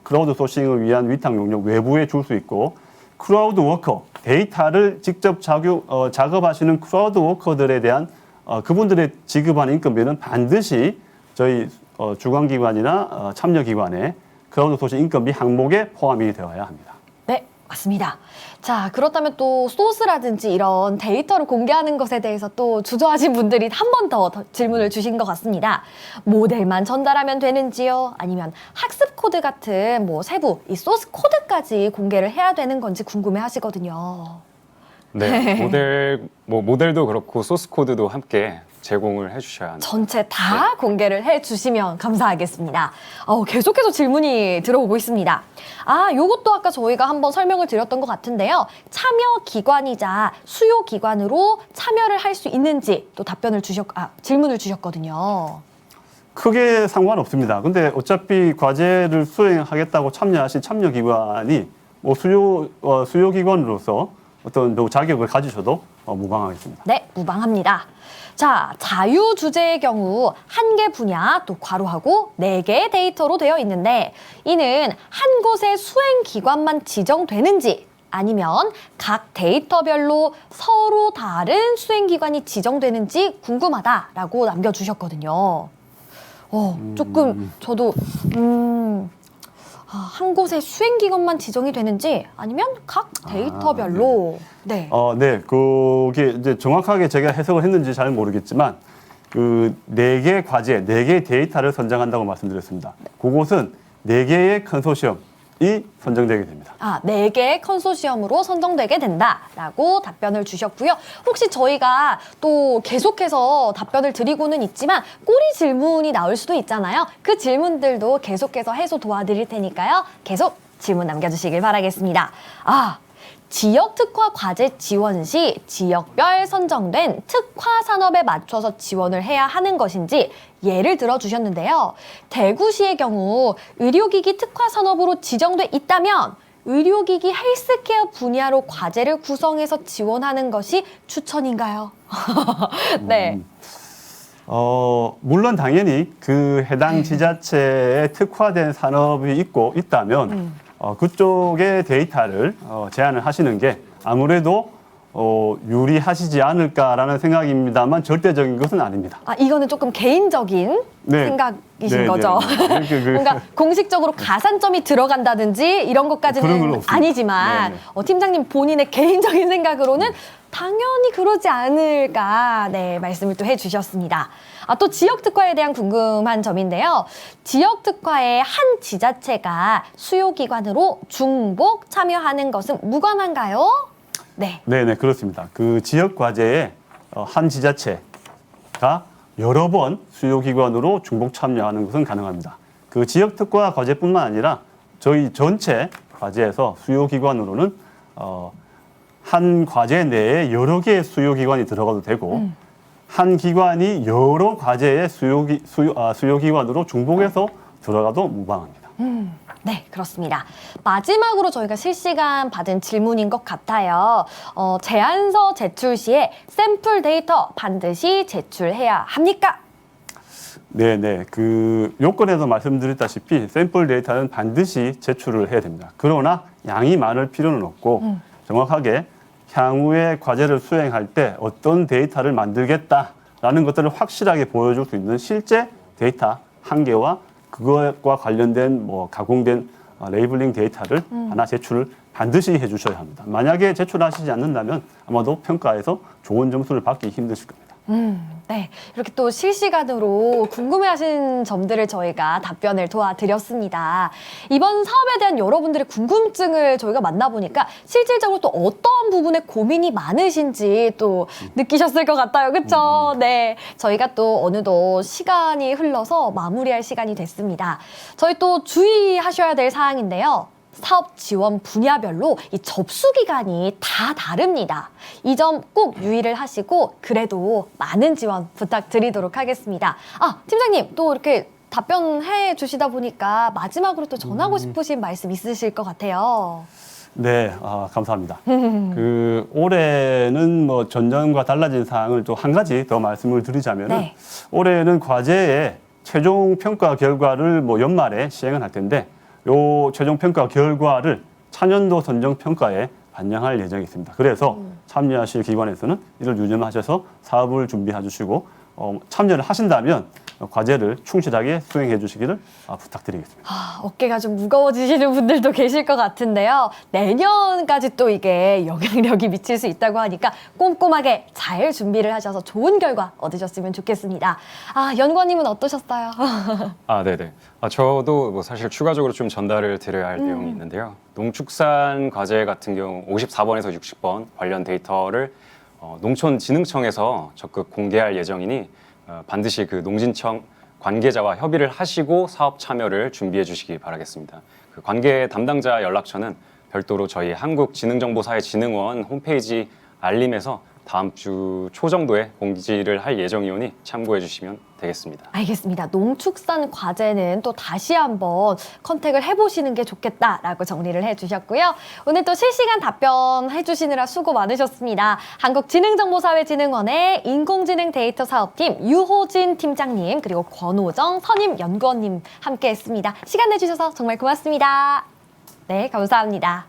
크라우드 소싱을 위한 위탁 용역 외부에 줄 수 있고, 크라우드 워커, 데이터를 직접 작업하시는 크라우드 워커들에 대한 그분들의 지급하는 인건비는 반드시 저희 주관기관이나 참여기관의 크라우드 소싱 인건비 항목에 포함이 되어야 합니다. 네, 맞습니다. 자, 그렇다면 또 소스라든지 이런 데이터를 공개하는 것에 대해서 또 주저하신 분들이 한 번 더 질문을 주신 것 같습니다. 모델만 전달하면 되는지요? 아니면 학습 코드 같은 뭐 세부, 이 소스 코드까지 공개를 해야 되는 건지 궁금해 하시거든요. 네, 모델도 그렇고 소스 코드도 함께 제공을 해주셔야 합니다. 전체 다 공개를 해주시면 감사하겠습니다. 계속해서 질문이 들어오고 있습니다. 요것도 아까 저희가 한번 설명을 드렸던 것 같은데요. 참여 기관이자 수요 기관으로 참여를 할 수 있는지 또 질문을 주셨거든요. 크게 상관없습니다. 근데 어차피 과제를 수행하겠다고 참여하신 참여 기관이 뭐 수요 기관으로서 어떤 자격을 가지셔도 무방하겠습니다. 네, 무방합니다. 자, 자유 주제의 경우 한 개 분야 또 괄호하고 4개의 데이터로 되어 있는데 이는 한 곳의 수행 기관만 지정되는지 아니면 각 데이터별로 서로 다른 수행 기관이 지정되는지 궁금하다라고 남겨주셨거든요. 조금 저도 한 곳의 수행 기관만 지정이 되는지 아니면 각 데이터별로 네. 그게 이제 정확하게 제가 해석을 했는지 잘 모르겠지만 그 4개 과제, 4개의 데이터를 선정한다고 말씀드렸습니다. 그곳은 4개의 컨소시엄이 선정되게 됩니다. 4개의 컨소시엄으로 선정되게 된다라고 답변을 주셨고요. 혹시 저희가 또 계속해서 답변을 드리고는 있지만 꼬리 질문이 나올 수도 있잖아요. 그 질문들도 계속해서 해소 도와드릴 테니까요. 계속 질문 남겨주시길 바라겠습니다. 지역 특화 과제 지원 시 지역별 선정된 특화 산업에 맞춰서 지원을 해야 하는 것인지 예를 들어 주셨는데요. 대구시의 경우 의료기기 특화 산업으로 지정돼 있다면 의료기기 헬스케어 분야로 과제를 구성해서 지원하는 것이 추천인가요? 네. 물론 당연히 그 해당 지자체에 특화된 산업이 있다면 그쪽의 데이터를 제안을 하시는 게 아무래도 유리하시지 않을까라는 생각입니다만 절대적인 것은 아닙니다. 아, 이거는 조금 개인적인 네. 생각이신 네, 거죠. 네, 네. 뭔가 공식적으로 가산점이 들어간다든지 이런 그런 건 것까지는 없습니다. 아니지만 네, 네. 팀장님 본인의 개인적인 생각으로는 당연히 그러지 않을까 말씀을 또 해주셨습니다. 아, 또 지역특화에 대한 궁금한 점인데요. 지역특화의 한 지자체가 수요기관으로 중복 참여하는 것은 무관한가요? 네. 네, 그렇습니다. 그 지역 과제에 한 지자체가 여러 번 수요기관으로 중복 참여하는 것은 가능합니다. 그 지역 특화 과제뿐만 아니라 저희 전체 과제에서 수요기관으로는 한 과제 내에 여러 개의 수요기관이 들어가도 되고 한 기관이 여러 과제의 수요기관으로 중복해서 들어가도 무방합니다. 네, 그렇습니다. 마지막으로 저희가 실시간 받은 질문인 것 같아요. 제안서 제출 시에 샘플 데이터 반드시 제출해야 합니까? 네. 그 요건에서 말씀드렸다시피 샘플 데이터는 반드시 제출을 해야 됩니다. 그러나 양이 많을 필요는 없고 정확하게 향후에 과제를 수행할 때 어떤 데이터를 만들겠다라는 것들을 확실하게 보여줄 수 있는 실제 데이터 한 개와 그것과 관련된 가공된 레이블링 데이터를 하나 제출을 반드시 해주셔야 합니다. 만약에 제출하시지 않는다면 아마도 평가에서 좋은 점수를 받기 힘드실 겁니다. 네, 이렇게 또 실시간으로 궁금해하신 점들을 저희가 답변을 도와드렸습니다. 이번 사업에 대한 여러분들의 궁금증을 저희가 만나보니까 실질적으로 또 어떤 부분에 고민이 많으신지 또 느끼셨을 것 같아요. 그렇죠? 네, 저희가 또 어느덧 시간이 흘러서 마무리할 시간이 됐습니다. 저희 또 주의하셔야 될 사항인데요. 사업 지원 분야별로 이 접수 기간이 다 다릅니다. 이 점 꼭 유의를 하시고 그래도 많은 지원 부탁드리도록 하겠습니다. 아, 팀장님 또 이렇게 답변해 주시다 보니까 마지막으로 또 전하고 싶으신 말씀 있으실 것 같아요. 네, 감사합니다. 그 올해는 전년과 달라진 사항을 또 한 가지 더 말씀을 드리자면 네. 올해는 과제의 최종 평가 결과를 연말에 시행을 할 텐데 요 최종 평가 결과를 차년도 선정 평가에 반영할 예정이 있습니다. 그래서 참여하실 기관에서는 이를 유념하셔서 사업을 준비해 주시고 참여를 하신다면 과제를 충실하게 수행해 주시기를 부탁드리겠습니다. 아, 어깨가 좀 무거워지시는 분들도 계실 것 같은데요. 내년까지 또 이게 영향력이 미칠 수 있다고 하니까 꼼꼼하게 잘 준비를 하셔서 좋은 결과 얻으셨으면 좋겠습니다. 아, 연구원님은 어떠셨어요? 네네. 저도 사실 추가적으로 좀 전달을 드려야 할 내용이 있는데요. 농축산 과제 같은 경우 54번에서 60번 관련 데이터를 농촌진흥청에서 적극 공개할 예정이니 반드시 그 농진청 관계자와 협의를 하시고 사업 참여를 준비해 주시기 바라겠습니다. 그 관계 담당자 연락처는 별도로 저희 한국지능정보사회진흥원 홈페이지 알림에서 다음 주 초 정도에 공지를 할 예정이오니 참고해 주시면 되겠습니다. 알겠습니다. 농축산 과제는 또 다시 한번 컨택을 해보시는 게 좋겠다라고 정리를 해주셨고요. 오늘 또 실시간 답변 해주시느라 수고 많으셨습니다. 한국지능정보사회진흥원의 인공지능 데이터 사업팀 유호진 팀장님 그리고 권호정 선임 연구원님 함께했습니다. 시간 내주셔서 정말 고맙습니다. 네, 감사합니다.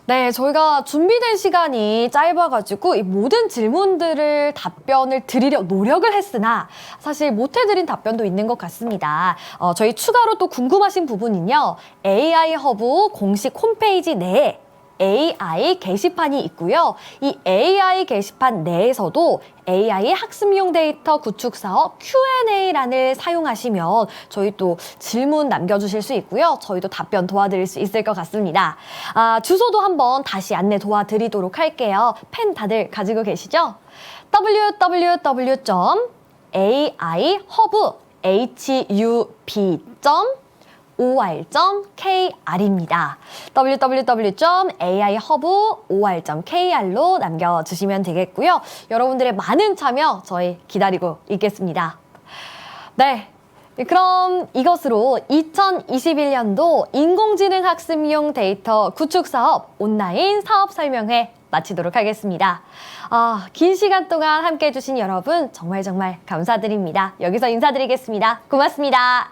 네, 저희가 준비된 시간이 짧아가지고 이 모든 질문들을 답변을 드리려 노력을 했으나 사실 못해드린 답변도 있는 것 같습니다. 저희 추가로 또 궁금하신 부분은요. AI 허브 공식 홈페이지 내에 AI 게시판이 있고요. 이 AI 게시판 내에서도 AI 학습용 데이터 구축 사업 Q&A란을 사용하시면 저희 또 질문 남겨주실 수 있고요. 저희도 답변 도와드릴 수 있을 것 같습니다. 주소도 한번 다시 안내 도와드리도록 할게요. 펜 다들 가지고 계시죠? www.aihub.or.kr입니다. www.aihub.or.kr로 남겨주시면 되겠고요. 여러분들의 많은 참여 저희 기다리고 있겠습니다. 네. 그럼 이것으로 2021년도 인공지능 학습용 데이터 구축 사업 온라인 사업 설명회 마치도록 하겠습니다. 긴 시간 동안 함께 해주신 여러분 정말 감사드립니다. 여기서 인사드리겠습니다. 고맙습니다.